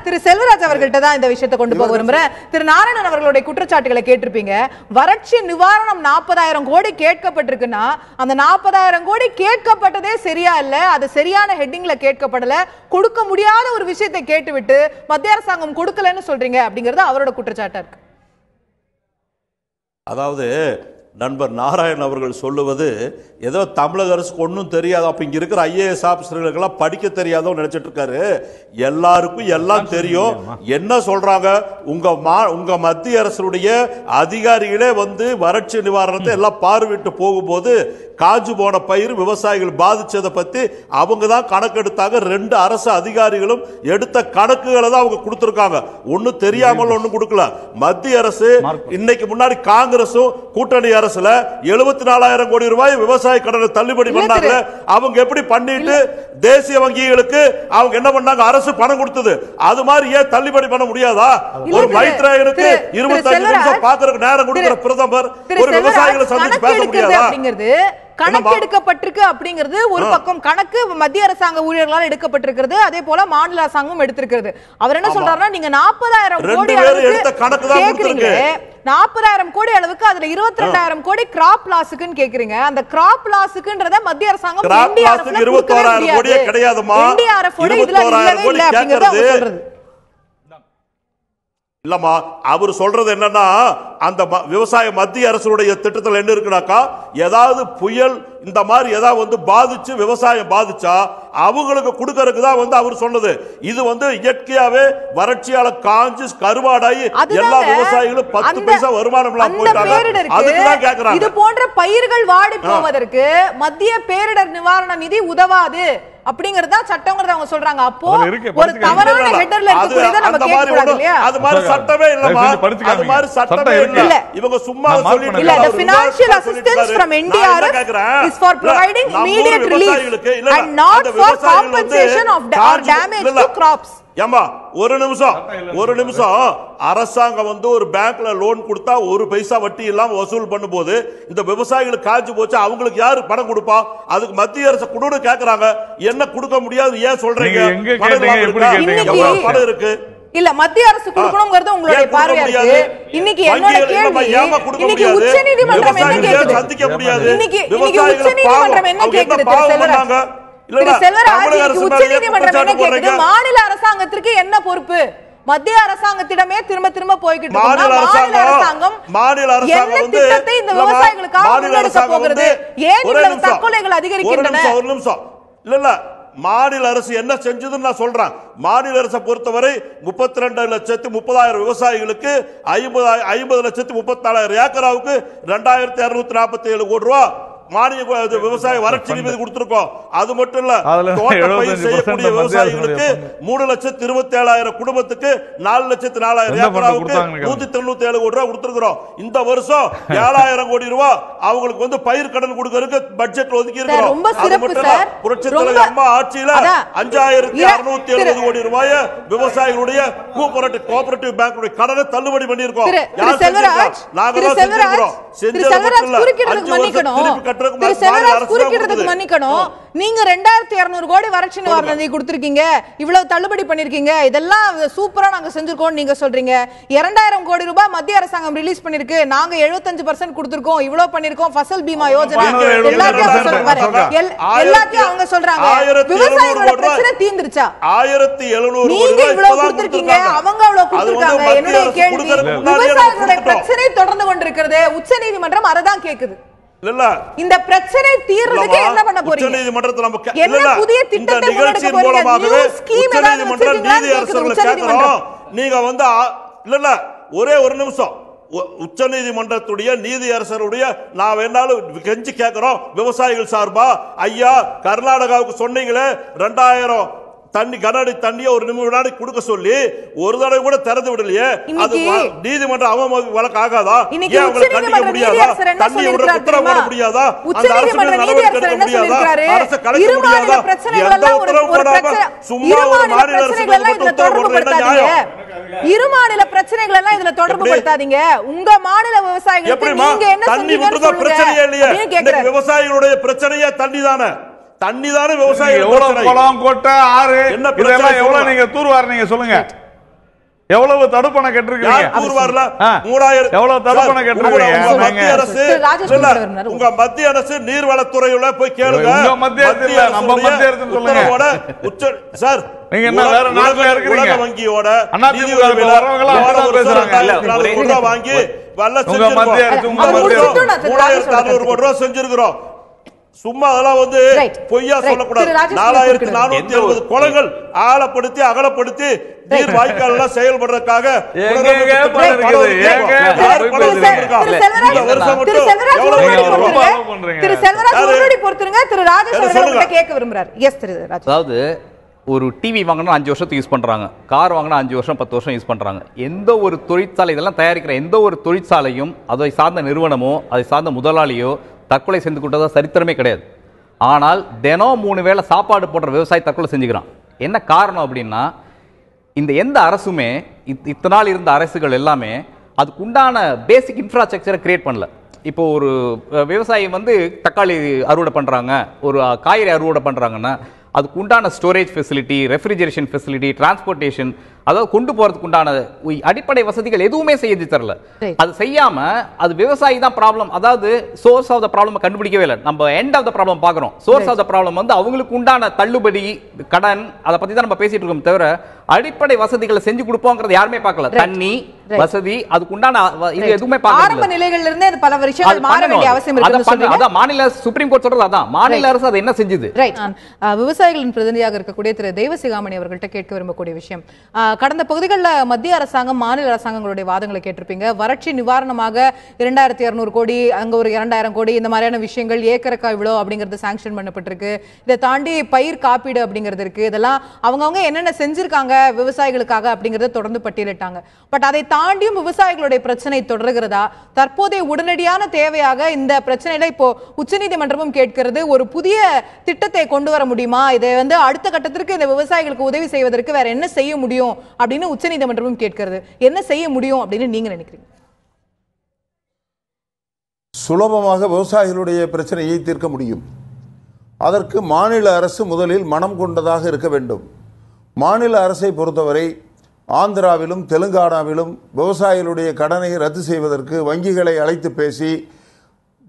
திரு செல்வராஜ் அவர்கள்ட்ட தான் இந்த விஷயத்தை கொண்டு போக விரும்புறேன். திரு நாராயணன் அவர்களுடைய குற்றச்சாட்டுகளை கேட்டிருப்பீங்க. வறட்சி நிவாரணம் 40,000 கோடி கேட்கப்பட்டிருக்குன்னா அந்த 40,000 கோடி கேட்கப்பட்டதே சரியா இல்ல, அது சரியான ஹெட்டிங்ல கேட்கப்படல, கொடுக்க முடியாத ஒரு விஷயத்தை கேட்டுவிட்டு மத்திய அரசாங்கம் கொடுக்கலன்னு சொல்றீங்க அப்படிங்கிறது அவரோட குற்றச்சாட்டா இருக்கு. அதாவது நண்பர் நாராயணன் அவர்கள் சொல்லுவது ஏதோ தமிழக அரசுக்கு ஒன்றும் தெரியாது, அப்ப இங்க இருக்கிற IAS ஆபீசர்களுக்கெல்லாம் படிக்க தெரியாதோ நினைச்சிட்டு இருக்காரு. எல்லாருக்கும் எல்லாம் தெரியும். என்ன சொல்றாங்க, உங்க மத்திய அரசுடைய அதிகாரிகளே வந்து வறட்சி நிவாரணத்தை எல்லாம் பார்வையிட்டு போகும்போது காஞ்சு போன பயிர் விவசாயிகள் பாதிச்சதை பத்தி அவங்க தான் கணக்கெடுத்தாங்க. 2 அரசு அதிகாரிகளும் எடுத்த கணக்குகளை தான் அவங்க கொடுத்திருக்காங்க. ஒன்னும் தெரியாமல் ஒன்னும் கொடுக்கல. மத்திய அரசு இன்னைக்கு முன்னாடி காங்கிரசும் கூட்டணி அரசுல 74,000 கோடி ரூபாய் விவசாய கடனை தள்ளுபடி பண்ணாங்க. அவங்க எப்படி பண்ணிட்டு தேசிய வங்கிகளுக்கு அவங்க என்ன பண்ணாங்க, அரசு பணம் கொடுத்தது. அது மாதிரி ஏன் தள்ளுபடி பண்ண முடியாதா? ஒரு மைத்ரேயனுக்கு 25 நிமிஷம் பாக்குறதுக்கு நேரம் கொடுக்கிற பிரதமர் ஒரு விவசாயிகளை சந்திச்சு பேச முடியாதா? கணக்கெடுக்கப்பட்டிருக்கு அப்படிங்கிறது ஒரு பக்கம். கணக்கு மத்திய அரசாங்க ஊழியர்களால் எடுக்கப்பட்டிருக்கிறது, அதே போல மாநில அரசாங்கம் எடுத்திருக்கிறது. அவர் என்ன சொல்றாருன்னா, நீங்க 40,000 கோடி கேக்குறீங்க, 40,000 கோடி அளவுக்கு அதுல 22,000 கோடி கிராப் லாஸுக்குன்னு கேக்குறீங்க. அந்த கிராப் லாஸுக்குன்றத மத்திய அரசாங்கம் NDRF 21,000 கோடியே கிடையாதுமா. NDRF ஓட இதுல இல்லவே இல்ல அப்படிங்கறத அவர் சொல்றது இல்லம்மா. அவர் சொல்றது என்னன்னா, அந்த விவசாய மத்திய அரசுடைய திட்டத்தில் என்ன இருக்குனாக்கா, ஏதாவது புயல் இந்த மாதிரி ஏதாவது வந்து பாதிச்சு விவசாயம் பாதிச்சா அவங்களுக்கு கொடுக்கறதுக்கு தான் வந்து அவர் சொன்னது. இது வந்து இயற்கையாவே வறட்சியால காஞ்சு கருவாடாயி எல்லா விவசாயிகளும் 10 பைசா வருமானம் இல்லாம போயிட்டாங்க. அதுக்குதான் கேக்குறாங்க. இது போன்ற பயிர்கள் வாடி போவதற்கு மத்திய பேரிடர் நிவாரண நிதி உதவாது அப்படிங்கறத சட்டம்ங்கறத அவங்க சொல்றாங்க. அப்போ ஒரு தவறான ஹெட்டர்ல இருக்கக்கூடியத நம்ம கேட்க கூடாது இல்லையா? அது மாதிரி சட்டமே இல்லமா. அது மாதிரி சட்டமே இல்ல. இவங்க சும்மா சொல்லிட்டு இல்ல. The financial assistance from NDRF is for providing immediate relief and not for compensation of damage to crops. ஏமா ஒரு நிமிஷம் அரசாங்கம் வந்து ஒரு பேங்க்ல லோன் கொடுத்தா 1 பைசா வட்டி இல்லாம வசூல் பண்ணும்போது இந்த விவசாயிகளுக்கு காஞ்சு போச்சு, அவங்களுக்கு யாரு பணம் கொடுப்பா? அதுக்கு மத்திய அரசு கொடுன்னு கேக்குறாங்க. என்ன கொடுக்க முடியாது ஏன் சொல்றீங்க? பணம் இருக்கு இல்ல, மத்திய அரசு கொடுக்கணும்ங்கிறது உங்களுடைய பார்வையா இருக்கு. இன்னைக்கு என்னோட கேள்வி, இன்னைக்கு உச்சநீதிமன்றம் என்ன கேக்குது? சந்திக்க முடியாது. இன்னைக்கு உச்சநீதிமன்றம் என்ன கேக்குது? உச்சநீதிமன்றம் என்ன கேக்குது? மாநில அரசாங்கத்திற்கு என்ன பொறுப்பு? மத்திய அரசாங்கத்திடமே திரும்ப போய்கிட்டு மாநில அரசாங்கம் என்ன திட்டத்தை இந்த விவசாயிகளுக்காக முன்னெடுக்க போகிறது? ஏன் இவ்வளவு தற்கொலைகள் அதிகரிக்கின்றன? ஒரு நிமிஷம் இல்ல, மாநில அரசு என்ன செஞ்சதுன்னு நான் சொல்றேன். மாநில அரசை பொறுத்தவரை 32,30,000 விவசாயிகளுக்கு 50,34,000 ஏக்கராவுக்கு 2,247 கோடி ரூபாய் மானிய விவசாய வறட்சி நிதி கொடுத்திருக்கோம். அது மட்டும் இல்ல, அதுல தோட்ட பயிர் 75% செய்யக்கூடிய விவசாயிகளுக்கு 3,27,000 குடும்பத்துக்கு 4,04,000 ஏக்கராவுக்கு 197 கோடி ரூபாய் கொடுத்திருக்கிறோம். இந்த வருஷம் 7,000 கோடி ரூபாய் அவங்களுக்கு வந்து பயிர் கடன் கொடுக்கறதுக்கு பட்ஜெட் ஒதுக்கி இருக்கிறோம். ரொம்ப சிறப்பு சார். புரட்சி தலைவர் அம்மா ஆட்சியில 5,670 கோடி ரூபாய் விவசாயிகளுடைய கோஆபரேட்டிவ் பேங்க் கடனை தள்ளுபடி பண்ணியிருக்கோம். நீங்க 2,200 கோடி வறட்சி நிவாரண நிதி கொடுத்திருக்கீங்க, இவ்வளவு தள்ளுபடி பண்ணிருக்கீங்க, இதெல்லாம் சூப்பரா நாங்க செஞ்சிருக்கோம் நீங்க சொல்றீங்க. 2,000 கோடி ரூபாய் மத்திய அரசாங்கம் ரிலீஸ் பண்ணிருக்கு, நாங்க 75% கொடுத்திருக்கோம், இவ்வளவு பண்ணிருக்கோம். ஃபசல் பீமா யோஜனா எல்லாத்தையும் அவங்க சொல்றாங்க. விவசாயிகளோட பிரச்சனை தீர்ந்துருச்சா? 1,700 நீங்க இவ்வளவு கொடுத்திருக்கீங்க, அவங்க அவ்வளவு கொடுத்திருக்காங்க. என்னுடைய கேள்வி, விவசாயிகளுடைய பிரச்சனை தொடர்ந்து கொண்டிருக்கிறது, உச்சநீதிமன்றம் அததான் கேக்குது. இந்த பிரச்சனை தீர்றதுக்கு என்ன பண்ண போறீங்க? உச்சநீதிமன்றத்தில் நம்ம என்ன புதிய திட்டத்தை முன்னெடுக்க போறீங்க? நியூ ஸ்கீம் ஏதாவது வச்சிருக்கீங்களா? நீங்க வந்து இல்ல ஒரே ஒரு நிமிஷம், உச்சநீதிமன்றத்துடைய நீதியரசருடைய நான் வேணாலும் கெஞ்சி கேட்கிறோம் விவசாயிகள் சார்பா, ஐயா கர்நாடகாவுக்கு சொன்னீங்களே 2,000 தண்ணி கனஅடி தண்ணியை ஒரு நிமிடம் கொடுக்க சொல்லி ஒரு தடவை கூட திறந்து விடலையே, அது நீதிமன்றம் அவமதிப்பு வழக்கு ஆகாதா? ஏன் அவங்களை கண்டிக்க முடியாதா? தண்ணி விட உத்தரவு போட முடியாதா? அந்த அரசு நடவடிக்கை எடுக்க முடியாதா? அரசு கலைக்க முடியாதா? எந்த உத்தரவு போடாம சும்மா ஒரு மாநில அரசு உத்தரவு போடுறது நியாயம்? இரு மாநில பிரச்சனைகள் எல்லாம் இதுல தொடர்பு படுத்தாதீங்க. உங்க மாநில விவசாயிகளுக்கு நீங்க என்ன தண்ணி மட்டும் பிரச்சனையே இல்லையே. விவசாயிகளுடைய பிரச்சனையே தண்ணி தானே. தண்ணி தானே விவசாயிகள். எவ்வளவு குளம் கோட்டை ஆறு இதெல்லாம் எவ்வளவு நீங்க தூர்வார் நீங்க சொல்லுங்க. எவ்வளவு தடுப்பணை கட்டிருக்கீங்க? தூர்வார்ல 3000 எவ்வளவு தடுப்பணை கட்டிருக்கீங்க? மத்திய அரசு உங்க மத்திய அரசு நீர்வளத்துறையில போய் கேளுங்க. உங்க மத்திய அரசு இல்ல, நம்ம மத்திய அரசு சொல்லுங்க. உச்ச சார் நீங்க என்ன வேற நாட்டுல இருக்கீங்க? உலக வங்கியோட அதிமுக வரவங்க எல்லாம் பேசுறாங்க. வாங்கி வல்ல உங்க மத்திய அரசு உங்க மத்திய அரசு 3,400 கோடி ரூபாய் செஞ்சிருக்கிறோம். சும்மா அதெல்லாம் வந்து பொய்யா சொல்லக்கூடாது. 4,470 குளங்கள் ஆழப்படுத்தி அகலப்படுத்தி நீர் வாய்க்கால் எல்லாம் செயல்படுறதுக்காக அதாவது ஒரு டிவி வாங்கினா 5 வருஷத்துக்கு யூஸ் பண்றாங்க, கார் வாங்கினா 5 வருஷம் 10 வருஷம் யூஸ் பண்றாங்க. எந்த ஒரு தொழிற்சாலை இதெல்லாம் தயாரிக்கிற எந்த ஒரு தொழிற்சாலையும் அதை சார்ந்த நிறுவனமோ அதை சார்ந்த முதலாளியோ தற்கொலை செஞ்சு கொண்டதா சரித்திரமே கிடையாது. ஆனால் தினம் 3 வேளை சாப்பாடு போடுற விவசாயி தற்கொலை செஞ்சுக்கிறான். என்ன காரணம் அப்படின்னா, இந்த எந்த அரசுமே இத்தனை நாள் இருந்த அரசுகள் எல்லாமே அதுக்கு உண்டான பேசிக் இன்ஃப்ராஸ்ட்ரக்சரை கிரியேட் பண்ணல. இப்போ ஒரு விவசாயி வந்து தக்காளி அறுவடை பண்றாங்க, ஒரு காய்கறி அறுவடை பண்றாங்கன்னா அதுக்கு உண்டான storage facility, refrigeration facility, transportation, அதாவது கொண்டு போறதுக்கு உண்டான அடிப்படை வசதிகள் எதுவுமே செஞ்சு தரல. அது செய்யாம அது விவசாயி தான் ப்ராப்ளம், அதாவது சோர்ஸ் ஆஃப் த ப்ராப்ளம் கண்டுபிடிக்கவே இல்லை. நம்ம எண்ட் ஆஃப் த ப்ராப்ளம் பார்க்கிறோம். சோர்ஸ் ஆஃப் த ப்ராப்ளம் வந்து அவங்களுக்கு உண்டான தள்ளுபடி, கடன், அதை பத்தி தான் நம்ம பேசிட்டு இருக்கோம். தவிர அடிப்படை வசதிகளை செஞ்சு கொடுப்போங்கிறது யாருமே பார்க்கல. தண்ணி வசதி, அதுக்கு உண்டான இது எதுவுமே பார்க்கல. ஆரம்ப நிலைகள்ல இருந்தே பல விஷயங்கள் மாற வேண்டிய அவசியம் இருக்கு. அதான் மாநில சுப்ரீம் கோர்ட் சொல்றது, அதான் மாநில அரசு அதை என்ன செஞ்சது. விவசாயிகளின் பிரதிநிதியாக இருக்கக்கூடிய திரு தெய்வசிகாமணி அவர்கள்ட்ட கேட்க விரும்பக்கூடிய விஷயம், கடந்த பகுதிகளில் மத்திய அரசாங்கம் மாநில அரசாங்கங்களுடைய வாதங்களை கேட்டிருப்பீங்க. வறட்சி நிவாரணமாக 2,200 கோடி, அங்க ஒரு 2,000 கோடி, இந்த மாதிரியான விஷயங்கள் ஏக்கரக்கா இவ்வளோ அப்படிங்கிறது சாங்ஷன் பண்ணப்பட்டிருக்கு. இதை தாண்டி பயிர் காப்பீடு அப்படிங்கிறது இருக்கு. இதெல்லாம் அவங்கவுங்க என்னென்ன செஞ்சிருக்காங்க விவசாயிகளுக்காக அப்படிங்கறத தொடர்ந்து பட்டியலிட்டாங்க. பட் அதை தாண்டியும் விவசாயிகளுடைய பிரச்சனை தொடர்கிறதா? தற்போதைய உடனடியான தேவையாக இந்த பிரச்சனையில இப்போ உச்சநீதிமன்றமும் கேட்கிறது, ஒரு புதிய திட்டத்தை கொண்டு வர முடியுமா? இதை வந்து அடுத்த கட்டத்திற்கு இந்த விவசாயிகளுக்கு உதவி செய்வதற்கு வேற என்ன செய்ய முடியும் அப்படின்னு உச்சநீதிமன்றமும் கேட்கிறது. என்ன செய்ய முடியும் அப்படின்னு நீங்க நினைக்கிறீங்க? சுலபமாக விவசாயிகளுடைய பிரச்சனையை தீர்க்க முடியும். அதற்கு மாநில அரசு முதலில் மனம் கொண்டதாக இருக்க வேண்டும். மாநில அரசை பொறுத்தவரை ஆந்திராவிலும் தெலுங்கானாவிலும் விவசாயிகளுடைய கடனை ரத்து செய்வதற்கு வங்கிகளை அழைத்து பேசி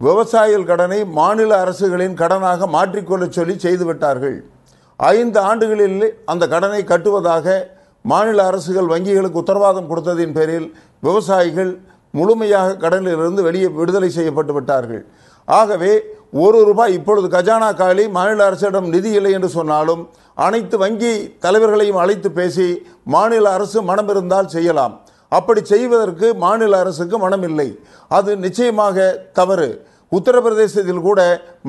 விவசாயிகள் கடனை மாநில அரசுகளின் கடனாக மாற்றிக்கொள்ள சொல்லி செய்துவிட்டார்கள். 5 ஆண்டுகளில் அந்த கடனை கட்டுவதாக மாநில அரசுகள் வங்கிகளுக்கு உத்தரவாதம் கொடுத்ததின் பேரில் விவசாயிகள் முழுமையாக கடனிலிருந்து விடுதலை செய்யப்பட்டு விட்டார்கள். ஆகவே ₹1 இப்பொழுது கஜானா காலி, மாநில அரசிடம் நிதி இல்லை என்று சொன்னாலும் அனைத்து வங்கி தலைவர்களையும் அழைத்து பேசி மாநில அரசு மனம் இருந்தால் செய்யலாம். அப்படி செய்வதற்கு மாநில அரசுக்கு மனம் இல்லை. அது நிச்சயமாக தவறு. உத்தரப்பிரதேசத்தில் கூட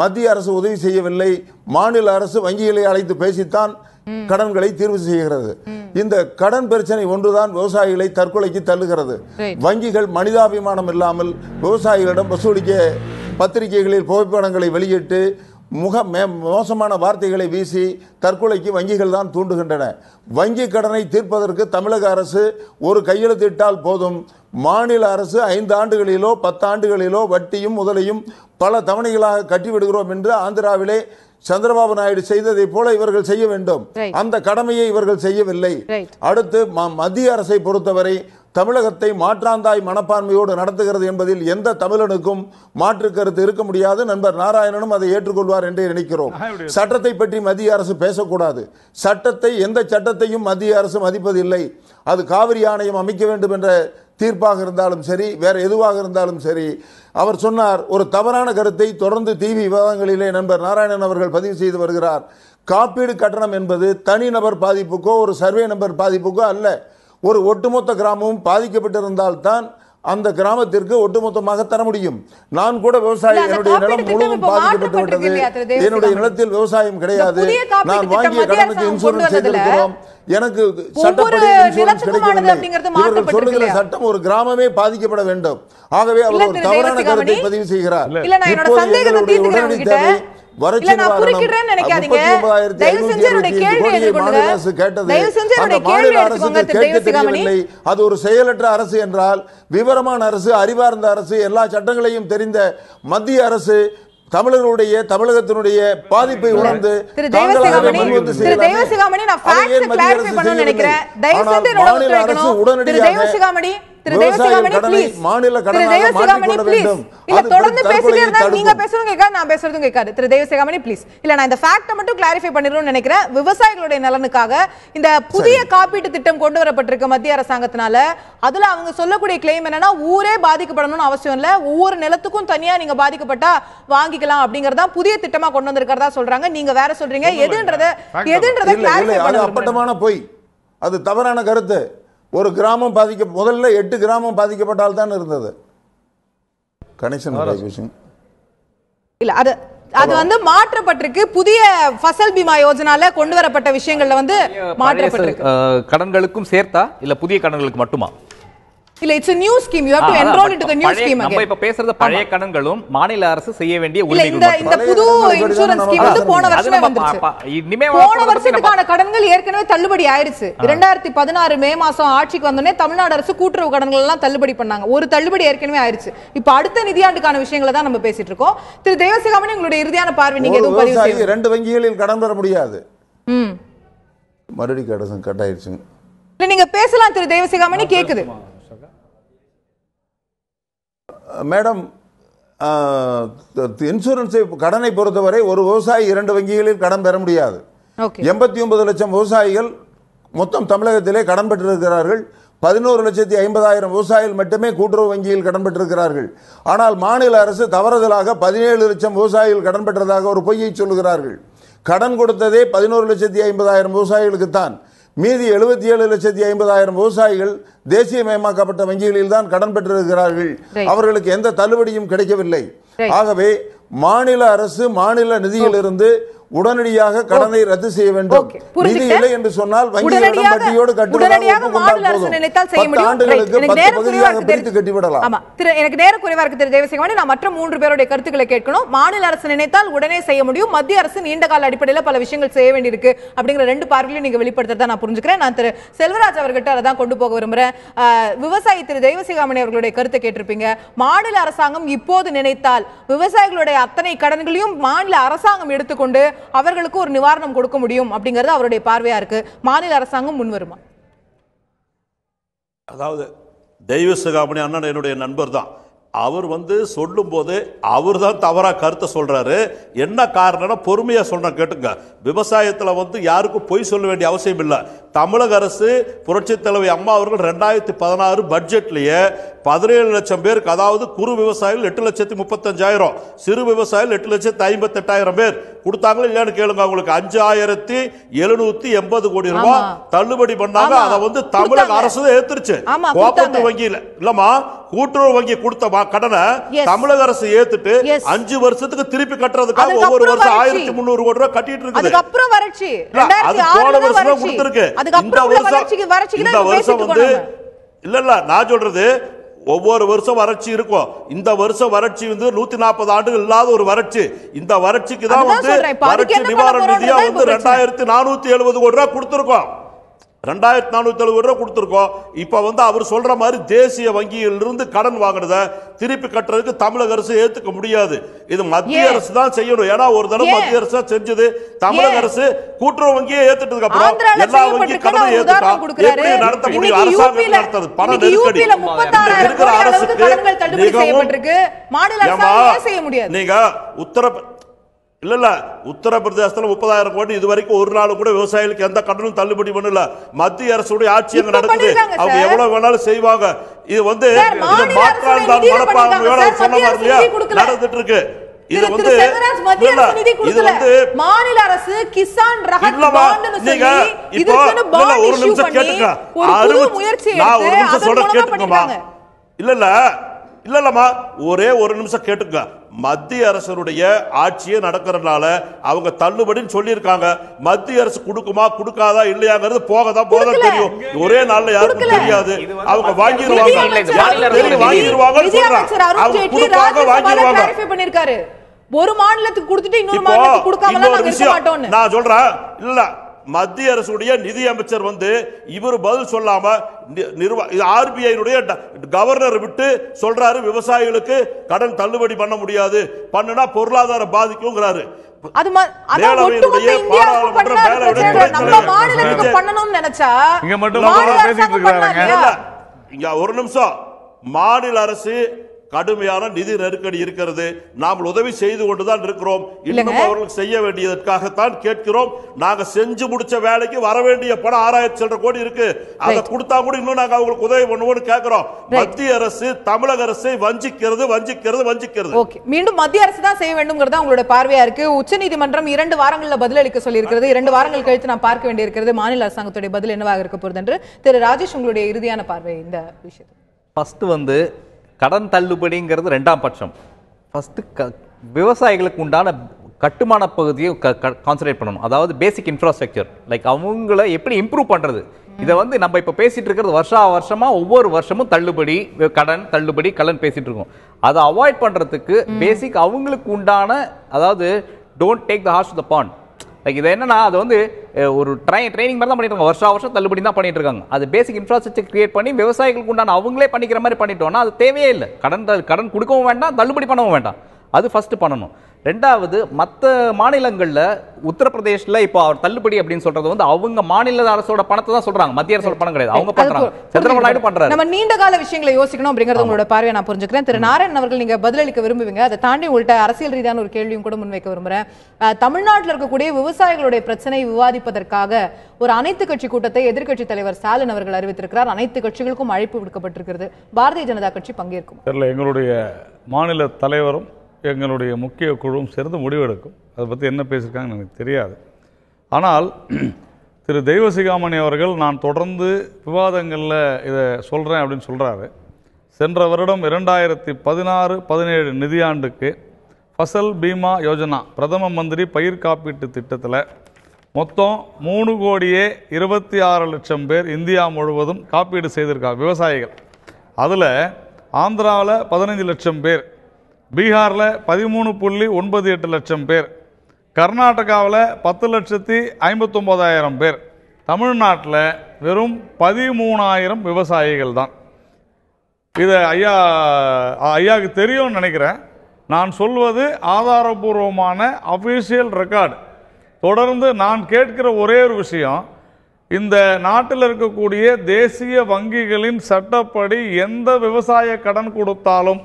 மத்திய அரசு உதவி செய்யவில்லை, மாநில அரசு வங்கிகளை அழைத்து பேசித்தான் கடன்களை தீர்வு செய்கிறது. இந்த கடன் பிரச்சனை ஒன்றுதான் விவசாயிகளை தற்கொலைக்கு தள்ளுகிறது. வங்கிகள் மனிதாபிமானம் இல்லாமல் விவசாயிகளிடம் வசூலிக்க பத்திரிகைகளில் புகைப்படங்களை வெளியிட்டு மோசமான வார்த்தைகளை வீசி தற்கொலைக்கு வங்கிகள் தான் தூண்டுகின்றன. வங்கி கடனை தீர்ப்பதற்கு தமிழக அரசு ஒரு கையெழுத்திட்டால் போதும், மாநில அரசு 5 ஆண்டுகளிலோ 10 ஆண்டுகளிலோ வட்டியும் முதலையும் பல தவணைகளாக கட்டிவிடுகிறோம் என்று ஆந்திராவிலே சந்திரபாபு நாயுடு செய்ததை போல இவர்கள் செய்ய வேண்டும். அந்த கடமையை இவர்கள் செய்யவில்லை. அடுத்து மத்திய அரசை பொறுத்தவரை தமிழகத்தை மாற்றாந்தாய் மனப்பான்மையோடு நடத்துகிறது என்பதில் எந்த தமிழனுக்கும் மாற்று கருத்து இருக்க முடியாது. நண்பர் நாராயணனும் அதை ஏற்றுக்கொள்வார் என்று நினைக்கிறோம். சட்டத்தை பற்றி மத்திய அரசு பேசக்கூடாது. சட்டத்தை, எந்த சட்டத்தையும் மத்திய அரசு மதிப்பதில்லை. அது காவிரி ஆணையம் அமைக்க வேண்டும் என்ற தீர்ப்பாக இருந்தாலும் சரி, வேற எதுவாக இருந்தாலும் சரி. அவர் சொன்னார், ஒரு தவறான கருத்தை தொடர்ந்து டிவி விவாதங்களிலே நண்பர் நாராயணன் அவர்கள் பதிவு செய்து வருகிறார். காப்பீடு கட்டணம் என்பது தனிநபர் பாதிப்புக்கோ ஒரு சர்வே நம்பர் பாதிப்புக்கோ அல்ல. ஒரு ஒட்டுமொத்த கிராமமும் பாதிக்கப்பட்டிருந்தால்தான் அந்த கிராமத்திற்கு ஒட்டுமொத்தமாக தர முடியும். நான் கூட விவசாயி, என்னுடைய நிலம் முழுவதும் பாதிக்கப்பட்டு விட்டது, என்னுடைய நிலத்தில் விவசாயம் கிடையாது, நான் வாங்கிய கடனுக்கு இன்சூரன்ஸ் செய்திருக்கிறோம், எனக்கு சட்டப்படி இன்சூரன்ஸ் கிடைக்கவில்லை. இவர்கள் சொல்லுகிற சட்டம் ஒரு கிராமமே பாதிக்கப்பட வேண்டும். ஆகவே அவர் ஒரு தவறான கருத்தை பதிவு செய்கிறார். இப்போது எங்களுடைய உடனடி தேவை வறட்சி நிவாரணம். 39,520 மாநில அரசு கேட்டது, அந்த மாநில அரசுக்கு கேட்க தெரியவில்லை. அது ஒரு செயலற்ற அரசு என்றால், விவரமான அரசு, அறிவார்ந்த அரசு, எல்லா சட்டங்களையும் தெரிந்த மத்திய அரசு தமிழர்களுடைய, தமிழகத்தினுடைய பாதிப்பை உணர்ந்து மாநில அரசு உடனடியாக மாநில கடனாக மாற்றிக்கொள்ள வேண்டும். தொடர்ந்து பேசிட்டே இருந்தா நீங்க பேசுறதும் கேட்காது, நான் பேசுறதும் கேட்காது. திரு தேவசிகாமணி ப்ளீஸ். இல்ல, நான் இந்த ஃபேக்ட் மட்டும் கிளாரிஃபை பண்ணிரணும்னு நினைக்கிறேன். விவசாயிகளுடைய நலனுக்காக இந்த புதிய காப்பீட்டு திட்டம் கொண்டு வரப்பட்டிருக்க மத்திய அரசாங்கத்தினால அதுல அவங்க சொல்லக்கூடிய கிளைம் என்னன்னா, ஊரே பாதிக்கப்படணும்னு அவசியம் இல்ல, ஒவ்வொரு நிலத்துக்கும் தனியா நீங்க பாதிக்கப்பட்டா வாங்கிக்கலாம் அப்படிங்கறதா புதிய திட்டமா கொண்டு வந்திருக்கிறதா சொல்றாங்க. நீங்க வேற சொல்றீங்க. எதுன்றத கிளாரிஃபை பண்ணணும். அப்பட்டமான பொய், அது தவறான கருத்து. ஒரு கிராமம் முதல்ல 8 கிராமம் பாதிக்கப்பட்டால் தான் இருந்தது கனெக்ஷன். இல்ல, அது வந்து மாற்றப்பட்டிருக்கு. புதிய ஃபசல் பீமா யோஜனால கொண்டு வரப்பட்ட விஷயங்கள்ல வந்து மாற்றப்பட்டிருக்கு. கடன்களுக்கும் சேர்த்தா இல்ல புதிய கடன்களுக்கு மட்டுமா? இல்ல, it's a new scheme, you have to enroll into the new scheme again. நம்ம இப்ப பேசுறது பழைய கடன்களும் மாநில அரசு செய்ய வேண்டிய உரிமைகள். இந்த புது இன்சூரன்ஸ் ஸ்கீம் வந்து போன வருஷமே வந்துச்சு. போன வருஷத்துக்கான கடன்கள் ஏற்கனவே தள்ளுபடி ஆயிருச்சு. 2016 மே மாசம் ஆட்சிக்கு வந்தோடனே தமிழ்நாடு அரசு கூட்டுறவு கடன்கள் எல்லாம் தள்ளுபடி பண்ணாங்க. ஒரு தள்ளுபடி ஏற்கனவே ஆயிருச்சு. இப்ப அடுத்த நிதியாண்டுக்கான விஷயங்களை தான் நம்ம பேசிட்டு இருக்கோம். திரு தேவசிகாமணி, உங்களுடைய இறுதியான பார்வை நீங்க எதுவும் பதிவு செய்யுங்க. 2 வங்கிகளில் கடன் பெற முடியாது. மறுபடி கட் ஆயிருச்சு. இல்ல, நீங்க பேசலாம் திரு தேவசிகாமணி, கேக்குது. மேடம், இன்சூரன்ஸ் கடனை பொறுத்தவரை ஒரு விவசாயி 2 வங்கிகளில் கடன் பெற முடியாது. 89 லட்சம் விவசாயிகள் மொத்தம் தமிழகத்திலே கடன் பெற்றிருக்கிறார்கள். 11,50,000 விவசாயிகள் மட்டுமே கூட்டுறவு வங்கியில் கடன் பெற்றிருக்கிறார்கள். ஆனால் மாநில அரசு தவறுதலாக 17 லட்சம் விவசாயிகள் கடன் பெற்றதாக ஒரு பொய்யை சொல்லுகிறார்கள். கடன் கொடுத்ததே 11,50,000 விவசாயிகளுக்கு தான். மீதி 77,50,000 விவசாயிகள் தேசியமயமாக்கப்பட்ட வங்கிகளில் தான் கடன் பெற்றிருக்கிறார்கள். அவர்களுக்கு எந்த தள்ளுபடியும் கிடைக்கவில்லை. ஆகவே மாநில அரசு மாநில நிதியிலிருந்து உடனடியாக கடனை ரத்து செய்ய வேண்டும். நிதி இல்லை என்று சொன்னால் வங்கிகளிடம் வட்டியோடு கட்டுவதாக மாநில அரசு நினைத்தால் செய்ய முடியும். எனக்கு நேர குறைவா இருக்கு திரு தேவசிகாமணி. நான் மற்ற 3 பேருடைய கருத்துக்களை கேட்கணும். மாநில அரசு நினைத்தால் உடனே செய்ய முடியும். மத்திய அரசு நீண்ட கால அடிப்படையில் பல விஷயங்கள் செய்ய வேண்டியிருக்கு அப்படிங்கிற 2 பார்வையிலும் நீங்க வெளிப்படுத்துறதா நான் புரிஞ்சுக்கிறேன். நான் திரு செல்வராஜ் அவர்கிட்ட அதான் கொண்டு போக விரும்புறேன். விவசாயி திரு தேவசிகாமணி அவர்களுடைய கருத்தை கேட்டிருப்பீங்க. மாநில அரசாங்கம் இப்போது நினைத்தால் விவசாயிகளுடைய அத்தனை கடன்களையும் மாநில அரசாங்கம் எடுத்துக்கொண்டு அவர்களுக்கு ஒரு நிவாரணம் கொடுக்க முடியும் அப்படிங்கிறது அவருடைய பார்வையா இருக்கு. மாநில அரசாங்கம் முன்வருமா? அதாவது தெய்வசிகாமணி அண்ணன் என்னுடைய நண்பர் தான். அவர் சொல்லும் போது அவர் தான் தவறா கருத்தை சொல்றாரு. என்ன காரணம்னா பொறுமையா சொல்றேன் கேட்டுங்க. விவசாயத்தில் யாருக்கும் பொய் சொல்ல வேண்டிய அவசியம் இல்லை. தமிழக அரசு புரட்சித் தலைவி அம்மா அவர்கள் 2016 பட்ஜெட்லயே 17 லட்சம் பேருக்கு, அதாவது குறு விவசாயிகள் 8,35,000, சிறு விவசாயிகள் 8,58,000 பேர் கொடுத்தாங்களா இல்லையான்னு கேளுங்க. அவங்களுக்கு 5,780 கோடி ரூபாய் தள்ளுபடி பண்ணாங்க. அதை வந்து தமிழக அரசு ஏத்துருச்சு. கோஆபரேட்டிவ் வங்கியில இல்லமா, கூட்டுறவு வங்கி கொடுத்த கடனை தமிழக அரசு ஏத்துட்டு 5 வருஷத்துக்கு திருப்பி கட்டுறதுக்காக ஒவ்வொரு வருஷம் 1,300 கோடி ரூபாய் கட்டிட்டு இருக்குது. அதுக்கப்புறம் வறட்சி அது போன வருஷம் கொடுத்திருக்கு. இந்த வருஷம் வந்து இல்ல நான் சொல்றது ஒவ்வொரு வருஷம் வறட்சி இருக்கும். இந்த வருஷம் வறட்சி வந்து 140 ஆண்டுகள் இல்லாத ஒரு வறட்சி. இந்த வறட்சிக்கு தான் வந்து வறட்சி நிவாரண நிதியா வந்து 2,470 கோடி ரூபாய் கொடுத்திருக்கோம். 2,470 கோடி ரூபாய் கொடுத்திருக்கோம். இப்ப வந்து அவர் சொல்ற மாதிரி தேசிய வங்கியிலிருந்து கடன் வாங்குறத திருப்பி கட்டுறதுக்கு தமிழக அரசு ஏத்துக்க முடியாது. இது மத்திய அரசு தான் செய்யணும். ஏன்னா ஒரு தடவை மத்திய அரசு செஞ்சது, தமிழக அரசு கூட்டுறவு வங்கியை ஏத்துட்டதுக்கு அப்புறம் எல்லா வங்கி கடனை ஏத்துட்டா எப்படி நடத்த முடியும்? அரசாங்கம் நடத்தது பண நெருக்கடி இருக்கிற அரசுக்கு நீங்க இல்ல உத்தரப்பிரதேசத்துல 30,000 கோடி இதுவரைக்கும் ஒரு நாள் கூட விவசாயிகளுக்கு எந்த கடனும் தள்ளுபடி பண்ணல. மத்திய அரசுடைய ஆட்சி அங்க நடக்குது. அவங்க எவ்வளவு வேணாலும் செய்வாங்க. இது வந்து மாற்றான் தான் மனப்பான்மையோட சொன்ன மாதிரியா நடந்துட்டு இருக்கு. இது வந்து மாநில அரசு கிசான் ரஹத் பாண்ட்னு சொல்லி இப்போ ஒரு நிமிஷம் கேட்டுங்க. நான் ஒரு நிமிஷம் சொல்ற கேட்டுக்கமா. இல்லம்மா ஒரே ஒரு நிமிஷம் கேட்டுங்க. மத்திய அரசுடைய ஆட்சியே நடக்கிறதுனால அவங்க தள்ளுபடின்னு சொல்லியிருக்காங்க. மத்திய அரசு கொடுக்குமா கொடுக்காதா இல்லையாங்கிறது போகதான் தெரியும். ஒரே நாள்ல யாருக்கும் தெரியாது. அவங்க வாங்கிடுவாங்க. ஒரு மாநிலத்துக்கு கொடுத்துட்டு இன்னொரு மாநிலத்துக்கு கொடுக்காம நான் சொல்றேன். இல்ல மத்திய அரசுடைய நிதி அமைச்சர் வந்து இவர் பதில் சொல்லாம RBI கவர்னர் விட்டு சொல்றாரு விவசாயிகளுக்கு கடன் தள்ளுபடி பண்ண முடியாது, பண்ணுனா பொருளாதார பாதிக்கும்ங்கறாரு. ஒரு நிமிஷம். மாநில அரசு கடுமையான நிதி நெருக்கடி இருக்கிறது. நாம் உதவி செய்து கொண்டுதான் இருக்கிறோம். இன்னும் அவர்களுக்கு செய்ய வேண்டியதற்காகத்தான் கேட்கிறோம். நாங்க செஞ்சு முடிச்ச வேலைக்கு வர வேண்டிய பணம் 6,000 கோடி இருக்கு. அதை கொடுத்தா கூட இன்னும் நாங்க அவங்களுக்கு உதவி பண்ணுவோம்னு கேட்கிறோம். மத்திய அரசு தமிழக அரசை வஞ்சிக்கிறது. மீண்டும் மத்திய அரசு தான் செய்ய வேண்டும்ங்கிறது உங்களோட பார்வையா இருக்கு. உச்சநீதிமன்றம் 2 வாரங்கள்ல பதிலளிக்க சொல்லி இருக்கிறது. 2 வாரங்கள் கழித்து நான் பார்க்க வேண்டியிருக்கிறது மாநில அரசாங்கத்துடைய பதில் என்னவாக இருக்க போறது என்று. திரு ராஜேஷ், உங்களுடைய இறுதியான பார்வை இந்த விஷயத்தில். ஃபர்ஸ்ட் வந்து கடன் தள்ளுபடிங்கிறது 2ஆம் பட்சம். ஃபர்ஸ்ட் விவசாயிகளுக்கு உண்டான கட்டுமான பகுதியை கான்சன்ட்ரேட் பண்ணணும். அதாவது பேசிக் இன்ஃப்ராஸ்ட்ரக்சர், லைக் அவங்கள எப்படி இம்ப்ரூவ் பண்றது. இதை வந்து நம்ம இப்போ பேசிட்டு இருக்கிறது வருஷமா ஒவ்வொரு வருஷமும் தள்ளுபடி கடன் பேசிட்டு இருக்கோம். அதை அவாய்ட் பண்றதுக்கு பேசிக் அவங்களுக்கு உண்டான, அதாவது don't take the hours to the bond. Like இது என்னன்னா, அது வந்து ஒரு ட்ரைனிங் மாதிரி தான் பண்ணிட்டு இருக்காங்க. வருஷம் தள்ளுபடி தான் பண்ணிட்டு இருக்காங்க. அது பேசிக் இன்ஃப்ராஸ்ட்ரக்சர் கிரியேட் பண்ணி விவசாயிகளுக்கு உண்டான அவங்களே பண்ணிக்கிற மாதிரி பண்ணிட்டோம்னா அது தேவையே இல்லை. கடன் கொடுக்கவும் வேண்டாம், தள்ளுபடி பண்ணவும் வேண்டாம். அது ஃபர்ஸ்ட் பண்ணணும். 2வது, மற்ற மாநிலங்களில் உத்தரப்பிரதேஷ்ல இப்போ அவர் தள்ளுபடி அப்படின்னு சொல்றது வந்து அவங்க மாநில அரசோட பணத்தை தான் சொல்றாங்க, மத்திய அரசோட பணம் கிடையாது. அவங்க பண்றாங்க, சந்திரபாபு நாயுடு பண்றாரு. நம்ம நீண்ட கால விஷயங்களை யோசிக்கணும் அப்படிங்கறது உங்களோட பார்வையை நான் புரிஞ்சுக்கிறேன். திரு நாராயணன் அவர்கள், நீங்க பதிலளிக்க விரும்புவீங்க. அதை தாண்டி உங்கள்கிட்ட அரசியல் ரீதியான ஒரு கேள்வியும் கூட முன்வைக்க விரும்புறேன். தமிழ்நாட்டில் இருக்கக்கூடிய விவசாயிகளுடைய பிரச்சனை விவாதிப்பதற்காக ஒரு அனைத்து கட்சி கூட்டத்தை எதிர்க்கட்சி தலைவர் ஸ்டாலின் அவர்கள் அறிவித்திருக்கிறார். அனைத்து கட்சிகளுக்கும் அழைப்பு விடுக்கப்பட்டிருக்கிறது. பாரதிய ஜனதா கட்சி பங்கேற்கும். எங்களுடைய மாநில தலைவரும் எங்களுடைய முக்கிய குழுவும் சேர்ந்து முடிவெடுக்கும். அதை பற்றி என்ன பேசியிருக்காங்கன்னு எனக்கு தெரியாது. ஆனால் திரு தெய்வசிகாமணி அவர்கள் நான் தொடர்ந்து விவாதங்களில் இதை சொல்கிறேன் அப்படின்னு சொல்கிறாரு. சென்ற வருடம் 2016-17 நிதியாண்டுக்கு ஃபசல் பீமா யோஜனா பிரதம மந்திரி பயிர் காப்பீட்டு திட்டத்தில் மொத்தம் 3,26,00,000 பேர் இந்தியா முழுவதும் காப்பீடு செய்திருக்காங்க விவசாயிகள். அதில் ஆந்திராவில் 15 லட்சம் பேர், பீகாரில் 13.98 லட்சம் பேர், கர்நாடகாவில் 10,59,000 பேர், தமிழ்நாட்டில் வெறும் 13,000 விவசாயிகள் தான். இதை ஐயாவுக்கு தெரியும்னு நினைக்கிறேன். நான் சொல்வது ஆதாரபூர்வமான அஃபீஷியல் ரெக்கார்டு. தொடர்ந்து நான் கேட்கிற ஒரே ஒரு விஷயம், இந்த நாட்டில் இருக்கக்கூடிய தேசிய வங்கிகளின் சட்டப்படி எந்த விவசாய கடன் கொடுத்தாலும்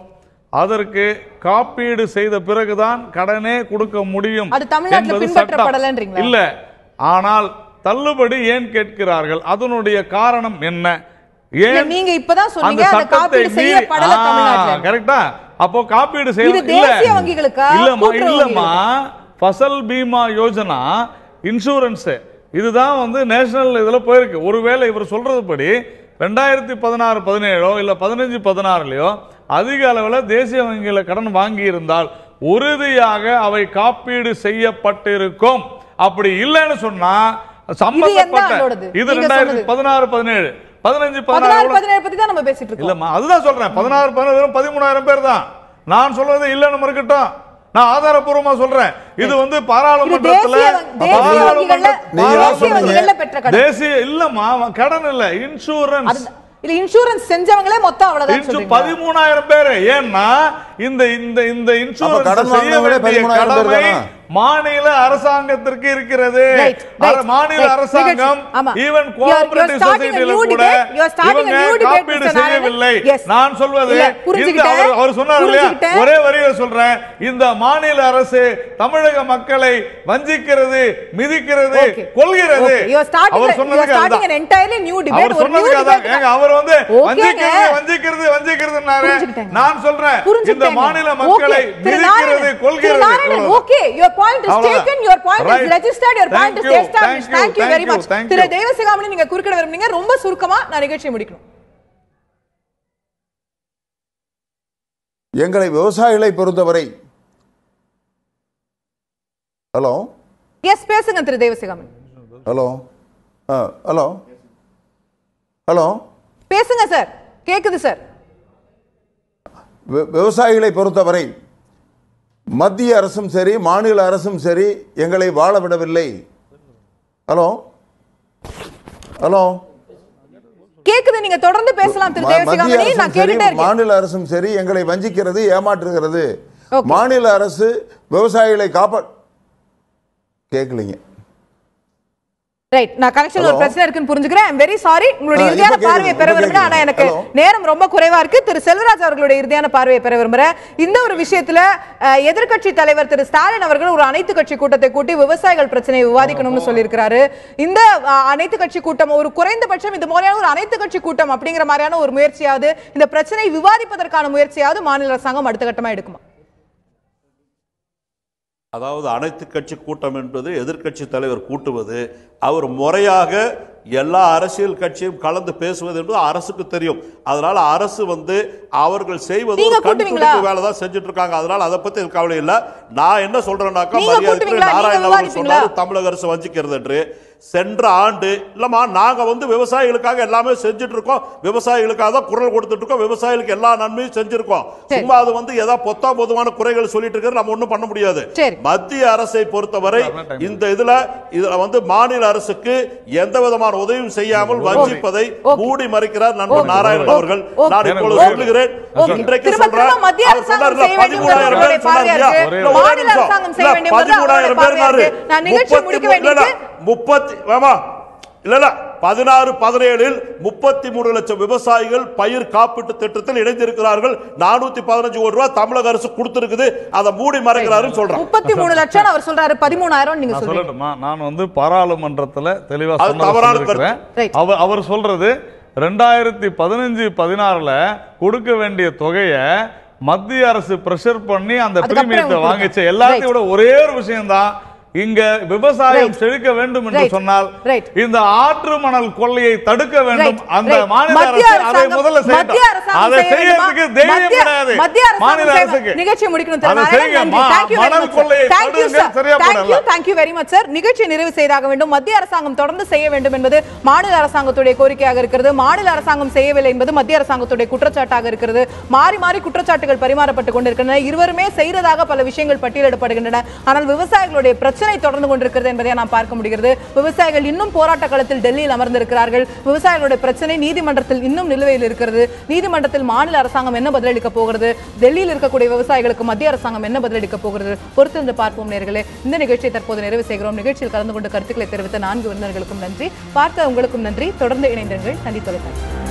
அதற்கு காப்பீடு செய்த பிறகுதான் கடனே கொடுக்க முடியும் என்பது சட்டம். இல்ல, ஆனால் தள்ளுபடி ஏன் கேட்கிறார்கள்? அதனுடைய காரணம் என்ன? ஏன் நீங்க இப்பதான் சொன்னீங்க அந்த அந்த சட்டத்தை காப்பீடு செய்யப்படல தமிழ்நாட்டுல. கரெக்டா? அப்போ காப்பீடு இது செய்ய தேசிய வங்கிகளுக்கா இல்லம்மா ஃபசல் பீமா யோஜனா இன்சூரன்ஸ் இதுதான் வந்து நேஷனல் இதுல போயிருக்கு. ஒருவேளை இவர் சொல்றதுபடி 2016-17 இல்ல 15-16 அதிக அளவில் தேசிய வங்கியில கடன் வாங்கி இருந்தால் உறுதியாக அவை காப்பீடு செய்யப்பட்டிருக்கும். அப்படி இல்லைன்னு சொன்னா சம்பந்தப்பட்ட இது 2016-17 15-16 பத்தி தான் நம்ம பேசிட்டு இருக்கோம். இல்லம்மா அதுதான் சொல்றேன். 16-17 13,000 பேர் தான். நான் சொல்றது இல்லன்னு மறுக்கட்டும், நான் ஆதாரப்பூர்வமா சொல்றேன். இது வந்து பாராளுமன்றத்துல தேசிய இல்லம்மா கடன் இல்ல இன்சூரன்ஸ் இல்ல இன்சூரன்ஸ் செஞ்சவங்களே மொத்தம் அவ்வளவுதான் சொல்றீங்க. 13,000 பேர். ஏன்னா இந்த இந்த இந்த இன்சூரன்ஸ் செய்ய வேண்டிய கடமை மாநில அரசாங்கத்திற்கு இருக்கிறது. மாநில அரசாங்கம் ஈவன் கோஆபரேட்டிவ் சொசைட்டில கூட இவங்க காப்பீடு செய்யவில்லை. நான் சொல்வது அவர் சொன்னார் இல்லையா, ஒரே வரியில சொல்றேன், இந்த மாநில அரசு தமிழக மக்களை வஞ்சிக்கிறது, மிதிக்கிறது, கொள்கிறது. அவர் சொன்னதுக்கு அவர் சொன்னதுக்கு அவர் வந்து வஞ்சிக்கிறது வஞ்சிக்கிறதுனாரு. நான் சொல்றேன் இந்த மாநில மக்களை மிதிக்கிறது, கொள்கிறது. Okay, your point is taken, your point is registered, your point is established. Thank you very much. திரு தேவசிகாமணி, நீங்க குறுக்கிட விரும்புறீங்க, ரொம்ப சுருக்கமா நான் நிகழ்ச்சியை முடிக்கணும். எங்களை விவசாயிகளை பொறுத்தவரை ஹலோ எஸ் பேசுங்க திரு தேவசிகாமணி. ஹலோ ஹலோ ஹலோ பேசுங்க சார், கேக்குது சார். விவசாயிகளை பொறுத்தவரை மத்திய அரசும் சரி மாநில அரசும் சரி எங்களை வாழ விடவில்லை. ஹலோ ஹலோ கேக்குது, நீங்க தொடர்ந்து பேசலாம் திரு தேவசிகாமணி, நான் கேட்டுட்டே இருக்கேன். மாநில அரசும் சரி எங்களை வஞ்சிக்கிறது, ஏமாற்றுகிறது. மாநில அரசு விவசாயிகளை கேட்கலீங்க. ரைட், நான் கனெக்ஷன்ல ஒரு பிரச்சனை இருக்குன்னு புரிஞ்சுக்கிறேன். I'm very sorry. உங்களுடைய இறுதியான பார்வையை பெற விரும்புறேன், ஆனா எனக்கு நேரம் ரொம்ப குறைவா இருக்கு. திரு செல்வராஜ் அவர்களுடைய இறுதியான பார்வையை பெற விரும்புறேன். இந்த ஒரு விஷயத்துல எதிர்க்கட்சி தலைவர் திரு ஸ்டாலின் அவர்கள் ஒரு அனைத்து கட்சி கூட்டத்தை கூட்டி விவசாயிகள் பிரச்சனையை விவாதிக்கணும்னு சொல்லியிருக்கிறாரு. இந்த அனைத்து கட்சி கூட்டம் ஒரு குறைந்தபட்சம் இந்த மாதிரியான ஒரு அனைத்து கட்சி கூட்டம் அப்படிங்கிற மாதிரியான ஒரு முயற்சியாவது, இந்த பிரச்சனை விவாதிப்பதற்கான முயற்சியாவது மாநில அரசாங்கம் அடுத்த கட்டமா எடுக்குமா? அதாவது அனைத்து கட்சி கூட்டம் என்பது எதிர்க்கட்சி தலைவர் கூட்டுவது, அவர் முறையாக எல்லா அரசியல் கட்சியும் கலந்து பேசுவது என்பது அரசுக்கு தெரியும். அதனால அரசு வந்து அவர்கள் செய்வது வேலை தான் செஞ்சுட்டு இருக்காங்க. அதனால அதை பத்தி கவலை இல்லை. நான் என்ன சொல்றேன்னாக்கா, மரியாதை நாராயணன் அவர்கள் சொன்னாரு தமிழக அரசு வஞ்சிக்கிறது என்று. சென்ற ஆண்டு இல்லம்மா நாங்க வந்து விவசாயிகளுக்காக எல்லாமே செஞ்சுட்டு இருக்கோம், விவசாயிகளுக்காக தான் குரல் கொடுத்துட்டு இருக்கோம், விவசாயிகளுக்கு எல்லா நன்மையும் செஞ்சிருக்கோம். சும்மா அது வந்து ஏதாவது பொதுவான குறைகள் சொல்லிட்டு இருக்கிறது நம்ம ஒண்ணும் பண்ண முடியாது. மத்திய அரசை பொறுத்தவரை இந்த இதுல வந்து மாநில அரசுக்கு எந்த விதமான உதவியும் செய்யாமல் வஞ்சிப்பதை மூடி மறைக்கிறார் நண்பர் நாராயணன் அவர்கள். நான் இப்பொழுது சொல்லுகிறேன், இன்றைக்கு சொல்றேன், அவர் சொன்னார் 13,000 பேர் சொன்னார், 13,000 பேர் 16-17 33 லட்சம் விவசாயிகள் பயிர் காப்பீட்டு திட்டத்தில் இணைந்திருக்கிறார்கள். 415 கோடி ரூபாய் தமிழக அரசு கொடுத்திருக்குது, அதை மூடி மறைக்கிறாரு சொல்றாரு. 33 லட்சம் அவர் சொல்றாரு, 13,000 நீங்க சொல்லுங்க. நான் வந்து பாராளுமன்றத்துல தெளிவா சொல்றேன். அவர் சொல்றது 2015-16 கொடுக்க வேண்டிய தொகையை மத்திய அரசு பிரஷர் பண்ணி அந்த பிரீமியத்தை வாங்கிச்சு. எல்லாத்தையும் விட ஒரே ஒரு விஷயம் தான், இங்க விவசாயம் செழிக்க வேண்டும் என்று சொன்னால் இந்த ஆற்று மணல் கொள்ளையை தடுக்க வேண்டும். அந்த மாநில அரசு அதை முதல்ல செய்யட்டும். அதை செய்யறதுக்கு தைரியம் கிடையாது மாநில அரசுக்கு. நிகழ்ச்சி முடிக்கணும். மணல் கொள்ளையை தடுங்க, சரியா போடல. Thank you very much sir. நிகழ்ச்சி நிறைவு செய்தாக வேண்டும். மத்திய அரசாங்கம் தொடர்ந்து செய்ய வேண்டும் என்பது மாநில அரசாங்கத்துடைய கோரிக்கையாக இருக்கிறது. மாநில அரசாங்கம் செய்யவில்லை என்பது மத்திய அரசாங்கத்துடைய குற்றச்சாட்டாக இருக்கிறது. மாறி மாறி குற்றச்சாட்டுகள் பரிமாறப்பட்டுக் கொண்டிருக்கின்றன. இருவருமே செய்ததாக பல விஷயங்கள் பட்டியலிடப்படுகின்றன. ஆனால் விவசாயிகளுடைய பிரச்சனை தொடர்ந்து கொண்டிருக்கிறது என்பதை நாம் பார்க்க முடிகிறது. விவசாயிகள் இன்னும் போராட்ட களத்தில் டெல்லியில் அமர்ந்திருக்கிறார்கள். விவசாயிகளுடைய பிரச்சனை நீதிமன்றத்தில் இன்னும் நிலுவையில் இருக்கிறது. நீதிமன்றத்தில் மாநில அரசாங்கம் என்ன பதிலளிக்க போகிறது, டெல்லியில் இருக்கக்கூடிய விவசாயிகளுக்கு மத்திய அரசாங்கம் என்ன பதிலளிக்க போகிறது, பொறுத்திருந்து பார்ப்போம் நேயர்களே. இந்த நிகழ்ச்சியை தற்போது நிறைவு செய்கிறோம். நிகழ்ச்சியில் கலந்து கொண்டு கருத்துக்களை தெரிவித்த 4 விருந்தினர்களுக்கும் நன்றி. பார்த்த உங்களுக்கும் நன்றி. தொடர்ந்து இணைந்திருங்கள். தந்தி தொலைக்காட்சி.